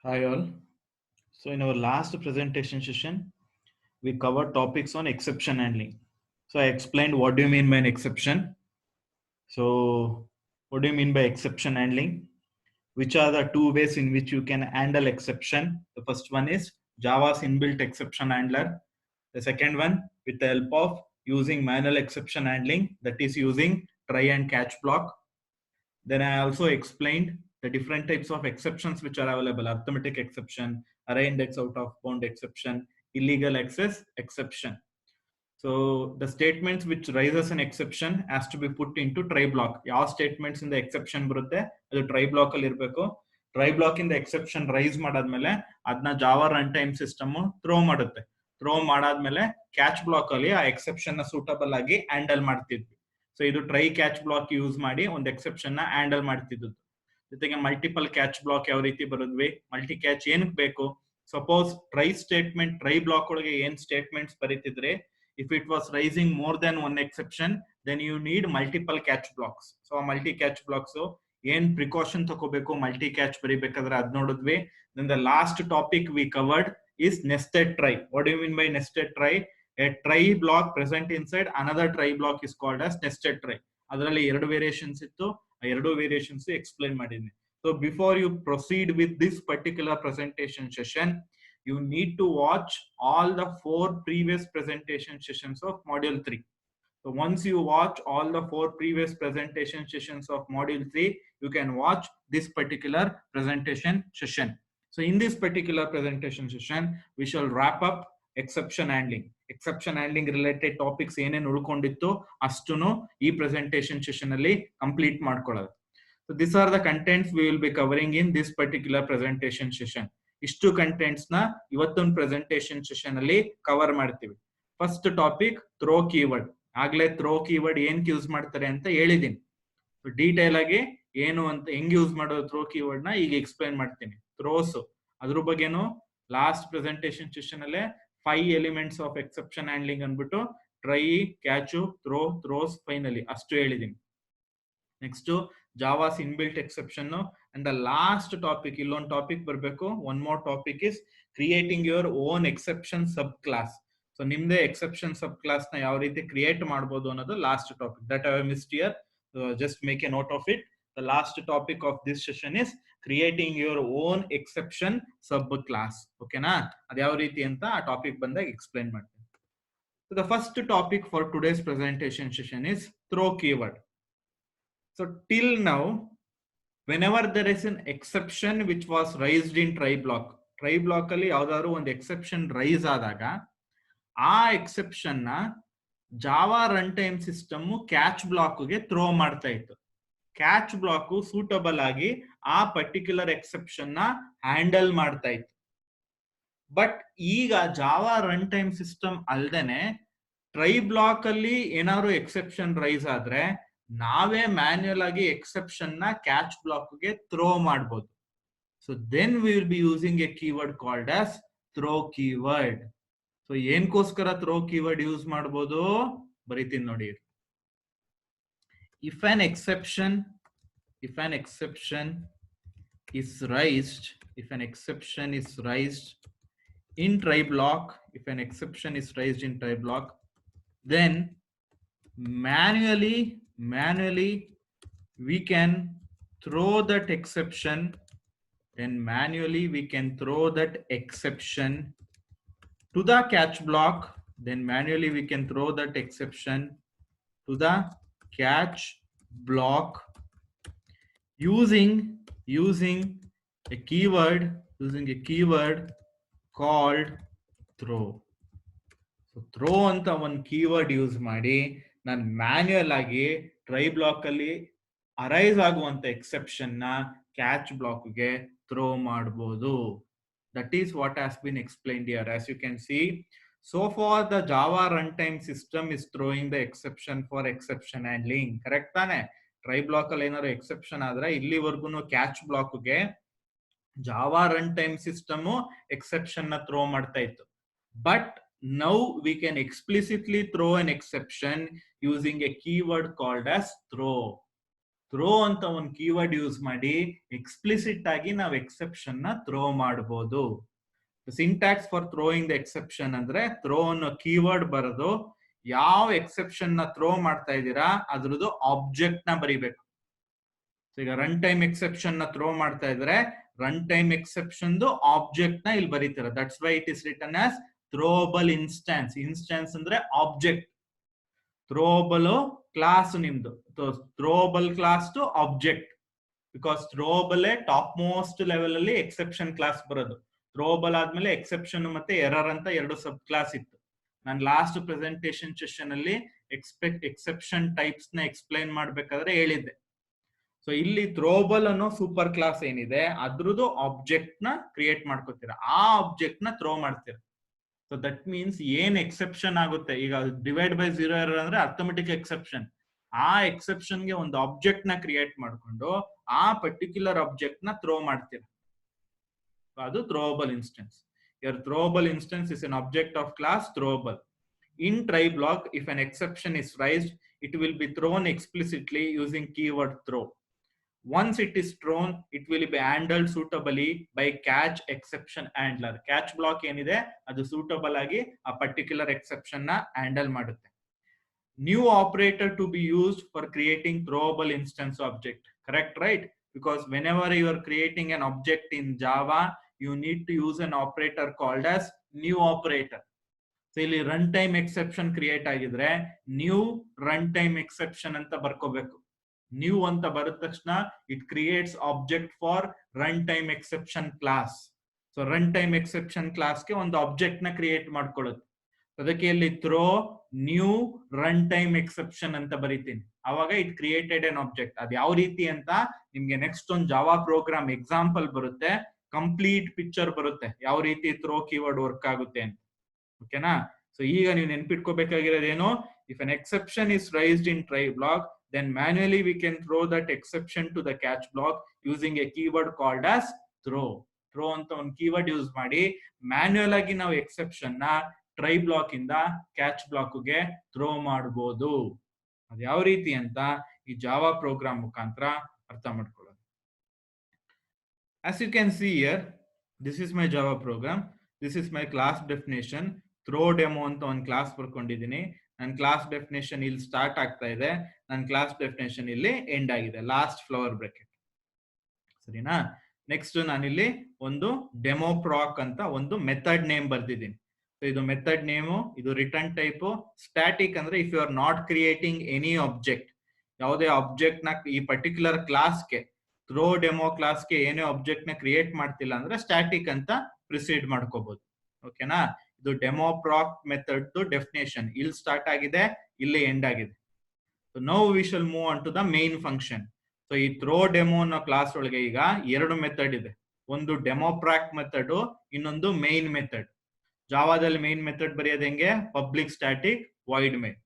Hi all. So in our last presentation session, we covered topics on exception handling. So I explained what do you mean by an exception. So what do you mean by exception handling? Which are the two ways in which you can handle exception? The first one is Java's inbuilt exception handler. The second one with the help of using manual exception handling, that is using try and catch block. Then I also explained the different types of exceptions which are available: arithmetic exception, array index out of bound exception, illegal access exception. So the statements which raises an exception has to be put into try block. ಯಾವ statements in the exception ಬರುತ್ತೆ ಅದು try block ಅಲ್ಲಿ ಇರಬೇಕು. Try block in the exception raise ಮಾಡಾದ್ಮೇಲೆ ಅದನ್ನ Java run time system throw ಮಾಡುತ್ತೆ. Throw ಮಾಡಾದ್ಮೇಲೆ catch block ಅಲ್ಲಿ ಆ ಎಕ್ಸೆಪ್ಷನ್ ನ ಸೂಟಬಲ್ ಆಗಿ ಹ್ಯಾಂಡಲ್ ಮಾಡ್ತಿದ್ವಿ. ಸೊ ಇದು ಟ್ರೈ ಕ್ಯಾಚ್ ಬ್ಲಾಕ್ ಯೂಸ್ ಮಾಡಿ ಒಂದು ಎಕ್ಸೆಪ್ಷನ್ ನ ಹ್ಯಾಂಡಲ್ ಮಾಡ್ತಿದ್ದು. ಜೊತೆಗೆ ಮಲ್ಟಿಪಲ್ ಕ್ಯಾಚ್ ಬ್ಲಾಕ್ ಯಾವ ರೀತಿ ಬರೋದ್ವಿ, ಮಲ್ಟಿ ಕ್ಯಾಚ್ ಏನಕ್ಕೆ ಬೇಕು? Suppose try statement try block ಒಳಗೆ ಏನ್ ಸ್ಟೇಟ್ಮೆಂಟ್ಸ್ ಬರೀತಿದ್ರೆ, if it was raising more than one exception, then you need multiple catch blocks. So multi catch blocks ಏನ್ ಪ್ರಿಕಾಷನ್ ತಗೋಬೇಕು ಮಲ್ಟಿ ಕ್ಯಾಚ್ ಬರೀಬೇಕಾದ್ರೆ ಅದ್ ನೋಡಿದ್ವಿ. Then the last topic we covered is nested try. What do you mean by nested try? A try block present inside another try block is called as nested try. ಅದರಲ್ಲಿ ಎರಡು variations ಇತ್ತು, ಆ ಎರಡು variations explain ಮಾಡಿದ್ದೀನಿ. So before you proceed with this particular presentation session, you need to watch all the 4 previous presentation sessions of module 3. So once you watch all the 4 previous presentation sessions of module 3, you can watch this particular presentation session. So in this particular presentation session, we shall wrap up exception handling. Exception handling related topics ಏನೇನು ಉಳ್ಕೊಂಡಿತ್ತು ಅಷ್ಟನ್ನು ಈ presentation session ಅಲ್ಲಿ complete ಮಾಡ್ಕೊಳ್ಳೋದು. So these are the contents we will be covering in this particular presentation session. ಇಷ್ಟು contents ನ ಇವತ್ತೊಂದು presentation session ಅಲ್ಲಿ cover ಮಾಡ್ತೀವಿ. First topic throw keyword. ಆಗ್ಲೇ ಥ್ರೋ ಕೀವರ್ಡ್ ಏನ್ ಯೂಸ್ ಮಾಡ್ತಾರೆ ಅಂತ ಹೇಳಿದೀನಿ. ಡೀಟೇಲ್ ಆಗಿ ಏನು ಅಂತ ಹೆಂಗ್ ಯೂಸ್ ಮಾಡೋದು ಥ್ರೋ ಕೀವರ್ಡ್ ನ ಈಗ ಎಕ್ಸ್ಪ್ಲೈನ್ ಮಾಡ್ತೀನಿ. ಥ್ರೋಸ್ ಅದ್ರ ಬಗ್ಗೆನು ಲಾಸ್ಟ್ ಪ್ರೆಸೆಂಟೇಶನ್ ಸೆಷನ್ ಅಲ್ಲೇ 5 ಎಲಿಮೆಂಟ್ಸ್ ಆಫ್ ಎಕ್ಸೆಪ್ಷನ್ ಹ್ಯಾಂಡ್ಲಿಂಗ್ ಅಂದ್ಬಿಟ್ಟು try, catch, throw, throws, finally ಅಷ್ಟು ಹೇಳಿದೀನಿ. Next Java's inbuilt exception and the last topic ಇಲ್ಲೊಂದು ಟಾಪಿಕ್ ಬರಬೇಕು. One more topic is creating your own exception sub class. So ನಿಮ್ದೇ exception sub class ನ ಯಾವ ರೀತಿ create ಮಾಡಬಹುದು ಅನ್ನೋದು last topic. That I missed here, just make a note of it. The last topic of this session is creating your own exception sub class. ಓಕೆನಾ? ಅದು ಯಾವ ರೀತಿ ಅಂತ ಆ ಟಾಪಿಕ್ ಬಂದಾಗ ಎಕ್ಸ್ಪ್ಲೈನ್ ಮಾಡ್ತೀನಿ. So the first topic for today's presentation session is throw keyword. So till now, whenever there is an exception which was raised in try block ಅಲ್ಲಿ ಯಾವ್ದಾದ್ರು ಒಂದು ಎಕ್ಸೆಪ್ಷನ್ ರೈಸ್ ಆದಾಗ ಆ ಎಕ್ಸೆಪ್ಷನ್ ನ Java run time system catch block ಗೆ throw ಮಾಡ್ತಾ ಇತ್ತು. Catch block suitable ಆಗಿ ಆ ಪರ್ಟಿಕ್ಯುಲರ್ ಎಕ್ಸೆಪ್ಷನ್ ನ ಹ್ಯಾಂಡಲ್ ಮಾಡ್ತಾ ಇತ್ತು. ಬಟ್ ಈಗ ಜಾವಾ ರನ್ ಟೈಮ್ ಸಿಸ್ಟಮ್ ಅಲ್ದೇನೆ ಟ್ರೈ ಬ್ಲಾಕ್ ಅಲ್ಲಿ ಏನಾದ್ರು ಎಕ್ಸೆಪ್ಷನ್ ರೈಸ್ ಆದ್ರೆ ನಾವೇ ಮ್ಯಾನ್ಯುಯಲ್ ಆಗಿ ಎಕ್ಸೆಪ್ಷನ್ ನ ಕ್ಯಾಚ್ ಬ್ಲಾಕ್ ಗೆ ಥ್ರೋ ಮಾಡಬಹುದು. So then we will be using a keyword called as throw keyword. So ಏನಕ್ಕೋಸ್ಕರ ಥ್ರೋ ಕೀವರ್ಡ್ ಯೂಸ್ ಮಾಡಬಹುದು ಬರೀತೀನಿ ನೋಡಿ. If an exception is raised, in try block, then manually we can throw that exception. To the catch block. Then manually we can throw that exception to the catch block using a keyword called throw. So throw ಅಂತ ಒಂದು keyword use ಮಾಡಿ ನಾನು manual ಆಗಿ try block ಅಲ್ಲಿ arise ಆಗುವಂತ exception ನ catch block ಗೆ throw ಮಾಡಬಹುದು. That is what has been explained here. As you can see, so far the Java runtime system is throwing the exception for exception handling. Correct ತಾನೆ? Try block ಅಲ್ಲಿ ಏನಾದ್ರು exception ಆದ್ರೆ ಇಲ್ಲಿವರೆಗೂ catch block ಗೆ Java run time system exception ನ throw ಮಾಡ್ತಾ ಇತ್ತು. But now we can explicitly throw an exception using a keyword called as throw. Throw ಅಂತ ಒಂದು ಕೀವರ್ಡ್ ಯೂಸ್ ಮಾಡಿ ಎಕ್ಸ್ಪ್ಲಿಸಿಟ್ ಆಗಿ ನಾವು ಎಕ್ಸೆಪ್ಷನ್ ನ ಥ್ರೋ ಮಾಡಬಹುದು. Syntax for throwing the exception ಅಂದ್ರೆ ಥ್ರೋ ಅನ್ನೋ ಕೀವರ್ಡ್ ಬರೋದು, ಯಾವ ಎಕ್ಸೆಪ್ಷನ್ ನ ಥ್ರೋ ಮಾಡ್ತಾ ಇದ್ದೀರಾ ಅದ್ರದ್ದು ಆಬ್ಜೆಕ್ಟ್ ನ ಬರಿಬೇಕು. ಈಗ ರನ್ ಟೈಮ್ ಎಕ್ಸೆಪ್ಷನ್ ನ ಥ್ರೋ ಮಾಡ್ತಾ ಇದ್ರೆ ರನ್ ಟೈಮ್ ಎಕ್ಸೆಪ್ಷನ್ ಆಬ್ಜೆಕ್ಟ್ ನ ಇಲ್ಲಿ ಬರೀತೀರ. That's why it is written as throwable instance. Instance ಅಂದ್ರೆ ಆಬ್ಜೆಕ್ಟ್. ಥ್ರೋಬಲ್ ಕ್ಲಾಸ್ ನಿಮ್ದು, throwable class to object. Because throwable top most level ಅಲ್ಲಿ ಎಕ್ಸೆಪ್ಷನ್ ಕ್ಲಾಸ್ ಬರೋದು. ಥ್ರೋಬಲ್ ಆದ್ಮೇಲೆ ಎಕ್ಸೆಪ್ಷನ್ ಮತ್ತೆ ಎರರ್ ಅಂತ ಎರಡು ಸಬ್ ಕ್ಲಾಸ್ ಇತ್ತು. ನಾನು ಲಾಸ್ಟ್ ಪ್ರೆಸೆಂಟೇಶನ್ ಸೆಷನ್ ಅಲ್ಲಿ ಎಕ್ಸೆಪ್ಷನ್ ಟೈಪ್ಸ್ ನ ಎಕ್ಸ್ಪ್ಲೈನ್ ಮಾಡ್ಬೇಕಾದ್ರೆ ಹೇಳಿದ್ದೆ. ಸೊ ಇಲ್ಲಿ ಥ್ರೋಬಲ್ ಅನ್ನೋ ಸೂಪರ್ ಕ್ಲಾಸ್ ಏನಿದೆ ಅದ್ರದ್ದು ಆಬ್ಜೆಕ್ಟ್ ನ ಕ್ರಿಯೇಟ್ ಮಾಡ್ಕೋತೀರಾ, ಆ ಆಬ್ಜೆಕ್ಟ್ ನ ಥ್ರೋ ಮಾಡ್ತೀರಾ. ಸೊ ದಟ್ ಮೀನ್ಸ್ ಏನ್ ಎಕ್ಸೆಪ್ಷನ್ ಆಗುತ್ತೆ, ಈಗ ಡಿವೈಡ್ ಬೈ 0 ಎರರ್ ಅಂದ್ರೆ ಅರ್ಥಮೆಟಿಕ್ ಎಕ್ಸೆಪ್ಷನ್, ಆ ಎಕ್ಸೆಪ್ಷನ್ ಗೆ ಒಂದು ಆಬ್ಜೆಕ್ಟ್ ನ ಕ್ರಿಯೇಟ್ ಮಾಡ್ಕೊಂಡು ಆ ಪರ್ಟಿಕ್ಯುಲರ್ ಆಬ್ಜೆಕ್ಟ್ ನ ಥ್ರೋ ಮಾಡ್ತೀರಾ. ಅದು throwable instance. Your throwable instance is an object of class throwable. In try block, if an exception is raised, it will be thrown explicitly using keyword throw. Once it is thrown, it will be handled suitably by catch exception handler. Catch block ಏನಿದೆ ಅದು suitable ಆಗಿ ಆ particular exception ನ handle ಮಾಡುತ್ತೆ. New operator to be used for creating throwable instance object. Correct, right? Because whenever you are creating an object in Java, you need to use an operator called as new operator. So ಇಲ್ಲಿ run time exception create ಆಗಿದ್ರೆ new run time exception ಅಂತ ಬರ್ಕೋಬೇಕು. New ಅಂತ ಬರದ ತಕ್ಷಣ it creates object for run time exception class. So run time exception ಕ್ಲಾಸ್ಗೆ ಒಂದು object ನ ಕ್ರಿಯೇಟ್ ಮಾಡ್ಕೊಳ್ಳುತ್ತೆ. ಅದಕ್ಕೆ ಇಲ್ಲಿ throw new run time exception ಅಂತ ಬರೀತೀನಿ. ಅವಾಗ ಇಟ್ ಕ್ರಿಯೇಟೆಡ್ ಎನ್ ಆಬ್ಜೆಕ್ಟ್. ಅದು ಯಾವ ರೀತಿ ಅಂತ ನಿಮ್ಗೆ ನೆಕ್ಸ್ಟ್ ಒಂದು ಜಾವಾ ಪ್ರೋಗ್ರಾಮ್ ಎಕ್ಸಾಂಪಲ್ ಬರುತ್ತೆ, ಕಂಪ್ಲೀಟ್ ಪಿಕ್ಚರ್ ಬರುತ್ತೆ ಯಾವ ರೀತಿ ಥ್ರೋ ಕೀವರ್ಡ್ ವರ್ಕ್ ಆಗುತ್ತೆ ಅಂತ. ಓಕೆನಾ? ಸೊ ಈಗ ನೀವು ನೆನ್ಪಿಟ್ಕೋಬೇಕಾಗಿರೋದೇನು, if an exception is raised in try block, then manually we can throw that exception to the catch block using a keyword called as throw. Throw ಅಂತ ಒಂದು ಕೀವರ್ಡ್ ಯೂಸ್ ಮಾಡಿ manual ಆಗಿ ನಾವು ಎಕ್ಸೆಪ್ಷನ್ ನ try block ಇಂದ catch block ಗೆ throw ಮಾಡಬಹುದು. ಅದು ಯಾವ ರೀತಿ ಅಂತ ಈ ಜಾವಾ ಪ್ರೋಗ್ರಾಮ್ ಮುಖಾಂತರ ಅರ್ಥ ಮಾಡ್ಕೊಳ್ಳೋದು. As you can see here, this is my Java program. This is my class definition. Throw demo ಅಂತ ಒಂದು ಕ್ಲಾಸ್ ಬರ್ಕೊಂಡಿದ್ದೀನಿ. ನನ್ನ ಕ್ಲಾಸ್ ಡೆಫಿನೇಷನ್ ಇಲ್ಲಿ ಸ್ಟಾರ್ಟ್ ಆಗ್ತಾ ಇದೆ, ನನ್ನ ಕ್ಲಾಸ್ ಡೆಫಿನೇಷನ್ ಇಲ್ಲಿ ಎಂಡ್ ಆಗಿದೆ, ಲಾಸ್ಟ್ ಫ್ಲವರ್ ಬ್ರಾಕೆಟ್. ಸರಿನಾ? ನೆಕ್ಸ್ಟ್ ನಾನಿಲ್ಲಿ ಒಂದು ಡೆಮೋ ಪ್ರಾಕ್ ಅಂತ ಒಂದು ಮೆಥಡ್ ನೇಮ್ ಬರ್ದಿದ್ದೀನಿ. ಸೊ ಇದು ಮೆಥಡ್ ನೇಮು, ಇದು ರಿಟರ್ನ್ ಟೈಪು. ಸ್ಟ್ಯಾಟಿಕ್ ಅಂದ್ರೆ if you are not creating any object, ಯಾವುದೇ ಆಬ್ಜೆಕ್ಟ್ ನ ಈ ಪರ್ಟಿಕ್ಯುಲರ್ ಕ್ಲಾಸ್ಗೆ ಥ್ರೋ ಡೆಮೋ ಕ್ಲಾಸ್ಗೆ ಏನೇ ಆಬ್ಜೆಕ್ಟ್ ನ ಕ್ರಿಯೇಟ್ ಮಾಡ್ತಿಲ್ಲ ಅಂದ್ರೆ ಸ್ಟ್ಯಾಟಿಕ್ ಅಂತ ಪ್ರಿಸೀಡ್ ಮಾಡ್ಕೋಬಹುದು. ಓಕೆನಾ? ಇದು ಡೆಮೋ ಪ್ರಾಕ್ ಮೆಥಡ್ ಡೆಫಿನೇಷನ್ ಇಲ್ಲಿ ಸ್ಟಾರ್ಟ್ ಆಗಿದೆ, ಇಲ್ಲಿ ಎಂಡ್ ಆಗಿದೆ. So now we shall move on to the main function. So ಈ ಥ್ರೋ ಡೆಮೋ ಅನ್ನೋ ಕ್ಲಾಸ್ ಒಳಗೆ ಈಗ ಎರಡು ಮೆಥಡ್ ಇದೆ, ಒಂದು ಡೆಮೋ ಪ್ರಾಕ್ ಮೆಥಡ್, ಇನ್ನೊಂದು ಮೇನ್ ಮೆಥಡ್. ಜಾವಾದಲ್ಲಿ ಮೇನ್ ಮೆಥಡ್ ಬರೆಯೋದು ಹೆಂಗೆ? Public static void main.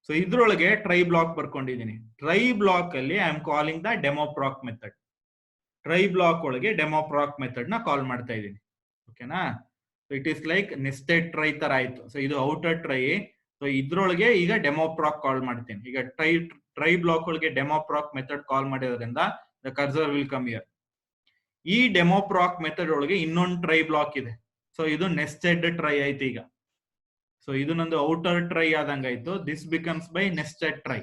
So ಇದ್ರೊಳಗೆ ಟ್ರೈ ಬ್ಲಾಕ್ ಬರ್ಕೊಂಡಿದ್ದೀನಿ. ಟ್ರೈ ಬ್ಲಾಕ್ ಅಲ್ಲಿ I am calling the demo proc method. Try block ಒಳಗೆ ಡೆಮೋ ಪ್ರಾಕ್ ಮೆಥಡ್ ನ ಕಾಲ್ ಮಾಡ್ತಾ ಇದ್ದೀನಿ. ಓಕೆನಾ? So it is like nested try ತರ ಆಯ್ತು. ಸೊ ಇದು ಔಟರ್ ಟ್ರೈ. ಸೊ ಇದ್ರೊಳಗೆ ಈಗ ಡೆಮೋ ಪ್ರಾಕ್ ಕಾಲ್ ಮಾಡ್ತೀನಿ. ಈಗ ಟ್ರೈ ಬ್ಲಾಕ್ ಒಳಗೆ ಡೆಮೋ ಪ್ರಾಕ್ ಮೆಥಡ್ ಕಾಲ್ ಮಾಡಿರೋದ್ರಿಂದ the cursor will come here. ಈ ಡೆಮೋ ಪ್ರಾಕ್ ಮೆಥಡ್ ಒಳಗೆ ಇನ್ನೊಂದು ಟ್ರೈ ಬ್ಲಾಕ್ ಇದೆ. ಸೊ ಇದು ನೆಸ್ಟೆಡ್ ಟ್ರೈ ಆಯ್ತು ಈಗ. ಸೊ ಇದು ನಂದು ಔಟರ್ ಟ್ರೈ ಆದಂಗಾಯ್ತು. This becomes by nested try.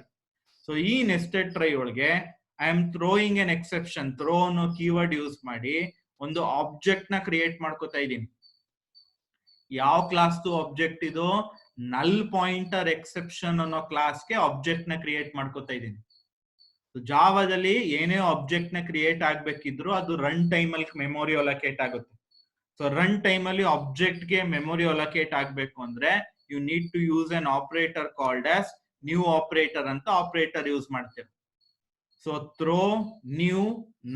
So ಈ ನೆಸ್ಟೆಡ್ ಟ್ರೈ ಒಳಗೆ I am throwing an exception. Throw ಅನ್ನೋ ಕೀವರ್ಡ್ ಯೂಸ್ ಮಾಡಿ ಒಂದು ಆಬ್ಜೆಕ್ಟ್ ನ ಕ್ರಿಯೇಟ್ ಮಾಡ್ಕೋತಾ ಇದ್ದೀನಿ. ಯಾವ ಕ್ಲಾಸ್ ಆಬ್ಜೆಕ್ಟ್ ಇದು? ನಲ್ ಪಾಯಿಂಟರ್ ಎಕ್ಸೆಪ್ಷನ್ ಅನ್ನೋ ಕ್ಲಾಸ್ಗೆ ಆಬ್ಜೆಕ್ಟ್ ನ ಕ್ರಿಯೇಟ್ ಮಾಡ್ಕೋತಾ ಇದ್ದೀನಿ. ಜಾವಾದಲ್ಲಿ ಏನೇ ಆಬ್ಜೆಕ್ಟ್ ನ ಕ್ರಿಯೇಟ್ ಆಗ್ಬೇಕಿದ್ರು ಅದು ರನ್ ಟೈಮ್ ಅಲ್ಲಿ ಮೆಮೊರಿ ಅಲೋಕೇಟ್ ಆಗುತ್ತೆ. ಸೊ ರನ್ ಟೈಮ್ ಅಲ್ಲಿ ಆಬ್ಜೆಕ್ಟ್ ಗೆ ಮೆಮೊರಿ ಅಲೋಕೇಟ್ ಆಗ್ಬೇಕು ಅಂದ್ರೆ you need to use an operator called as new operator ಅಂತ ಆಪರೇಟರ್ ಯೂಸ್ ಮಾಡ್ತೇವೆ. So throw new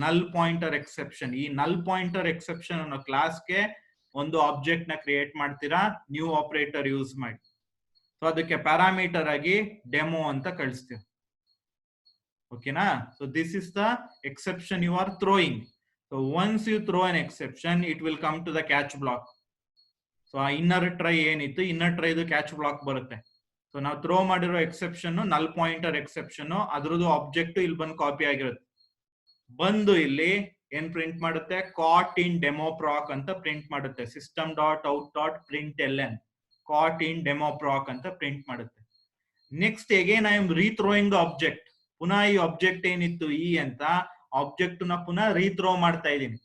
null pointer exception, ಈ ನಲ್ ಪಾಯಿಂಟರ್ ಎಕ್ಸೆಪ್ಷನ್ ಅನ್ನೋ ಕ್ಲಾಸ್ಗೆ ಒಂದು ಆಬ್ಜೆಕ್ಟ್ ನ ಕ್ರಿಯೇಟ್ ಮಾಡ್ತೀರಾ ನ್ಯೂ ಆಪರೇಟರ್ ಯೂಸ್ ಮಾಡಿ. ಸೊ ಅದಕ್ಕೆ ಪ್ಯಾರಾಮೀಟರ್ ಆಗಿ ಡೆಮೋ ಅಂತ ಕಳಿಸ್ತೀವಿ. ಓಕೆನಾ? So this is the exception you are throwing. So once you throw an exception it will come to the catch block. So ಆ ಇನ್ನರ್ ಟ್ರೈ ಏನಿತ್ತು, inner ಟ್ರೈದು catch block ಬರುತ್ತೆ. ಸೊ ಸೊ ನಾವು throw ಮಾಡಿರೋ exception null pointer exception, ಅದ್ರದ್ದು object ಇಲ್ಲಿ ಬಂದು copy ಆಗಿರುತ್ತೆ. ಬಂದು ಇಲ್ಲಿ ಏನ್ ಪ್ರಿಂಟ್ ಮಾಡುತ್ತೆ, ಕಾಟ್ ಇನ್ ಡೆಮೋ ಪ್ರಾಕ್ ಅಂತ ಪ್ರಿಂಟ್ ಮಾಡುತ್ತೆ. System dot out dot print L N caught in demo proc ಅಂತ ಪ್ರಿಂಟ್ ಮಾಡುತ್ತೆ. Next again I am rethrowing the object. ಪುನಃ ಈ ಆಬ್ಜೆಕ್ಟ್ ಏನಿತ್ತು ಇ ಅಂತ ಆಬ್ಜೆಕ್ಟ್ ನ ಪುನಃ ರೀಥ್ರೋ ಮಾಡ್ತಾ ಇದ್ದೀನಿ.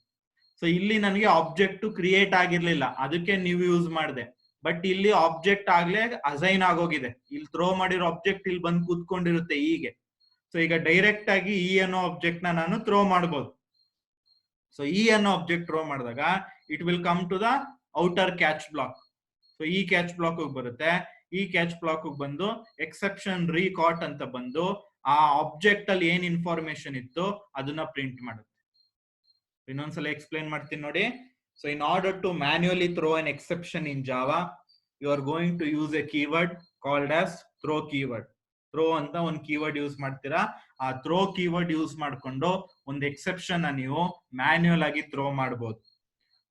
ಸೊ ಇಲ್ಲಿ ನನಗೆ ಆಬ್ಜೆಕ್ಟ್ ಕ್ರಿಯೇಟ್ ಆಗಿರ್ಲಿಲ್ಲ, ಅದಕ್ಕೆ ನೀವು ಯೂಸ್ ಮಾಡಿದೆ. ಬಟ್ ಇಲ್ಲಿ ಆಬ್ಜೆಕ್ಟ್ ಆಗ್ಲೇ ಅಸೈನ್ ಆಗೋಗಿದೆ. ಇಲ್ಲಿ ಥ್ರೋ ಮಾಡಿರೋ ಆಬ್ಜೆಕ್ಟ್ ಇಲ್ಲಿ ಬಂದು ಕೂತ್ಕೊಂಡಿರುತ್ತೆ ಹೀಗೆ. ಸೊ ಈಗ ಡೈರೆಕ್ಟ್ ಆಗಿ ಇ ಅನ್ನೋ ಆಬ್ಜೆಕ್ಟ್ ನ ನಾನು ಥ್ರೋ ಮಾಡಬಹುದು. ಸೊ ಇ ಅನ್ನೋ ಆಬ್ಜೆಕ್ಟ್ ಥ್ರೋ ಮಾಡಿದಾಗ it will come to the outer catch block. So ಈ ಕ್ಯಾಚ್ ಬ್ಲಾಕ್ ಬರುತ್ತೆ. ಈ ಕ್ಯಾಚ್ ಬ್ಲಾಕ್ ಬಂದು ಎಕ್ಸೆಪ್ಷನ್ ರೀಕಾಟ್ ಅಂತ ಬಂದು ಆ ಆಬ್ಜೆಕ್ಟ್ ಅಲ್ಲಿ ಏನ್ ಇನ್ಫಾರ್ಮೇಶನ್ ಇತ್ತು ಅದನ್ನ ಪ್ರಿಂಟ್ ಮಾಡುತ್ತೆ. ಇನ್ನೊಂದ್ಸಲ ಎಕ್ಸ್ಪ್ಲೈನ್ ಮಾಡ್ತೀನಿ ನೋಡಿ. So in order to manually throw an exception in Java, you are going to use a keyword called as throw keyword. Throw ಅಂತ ಒಂದು ಕೀವರ್ಡ್ ಯೂಸ್ ಮಾಡ್ತೀರಾ. ಆ ಥ್ರೋ ಕೀವರ್ಡ್ ಯೂಸ್ ಮಾಡ್ಕೊಂಡು ಒಂದು ಎಕ್ಸೆಪ್ಷನ್ ನೀವು ಮ್ಯಾನ್ಯುಯಲ್ ಆಗಿ ಥ್ರೋ ಮಾಡಬಹುದು.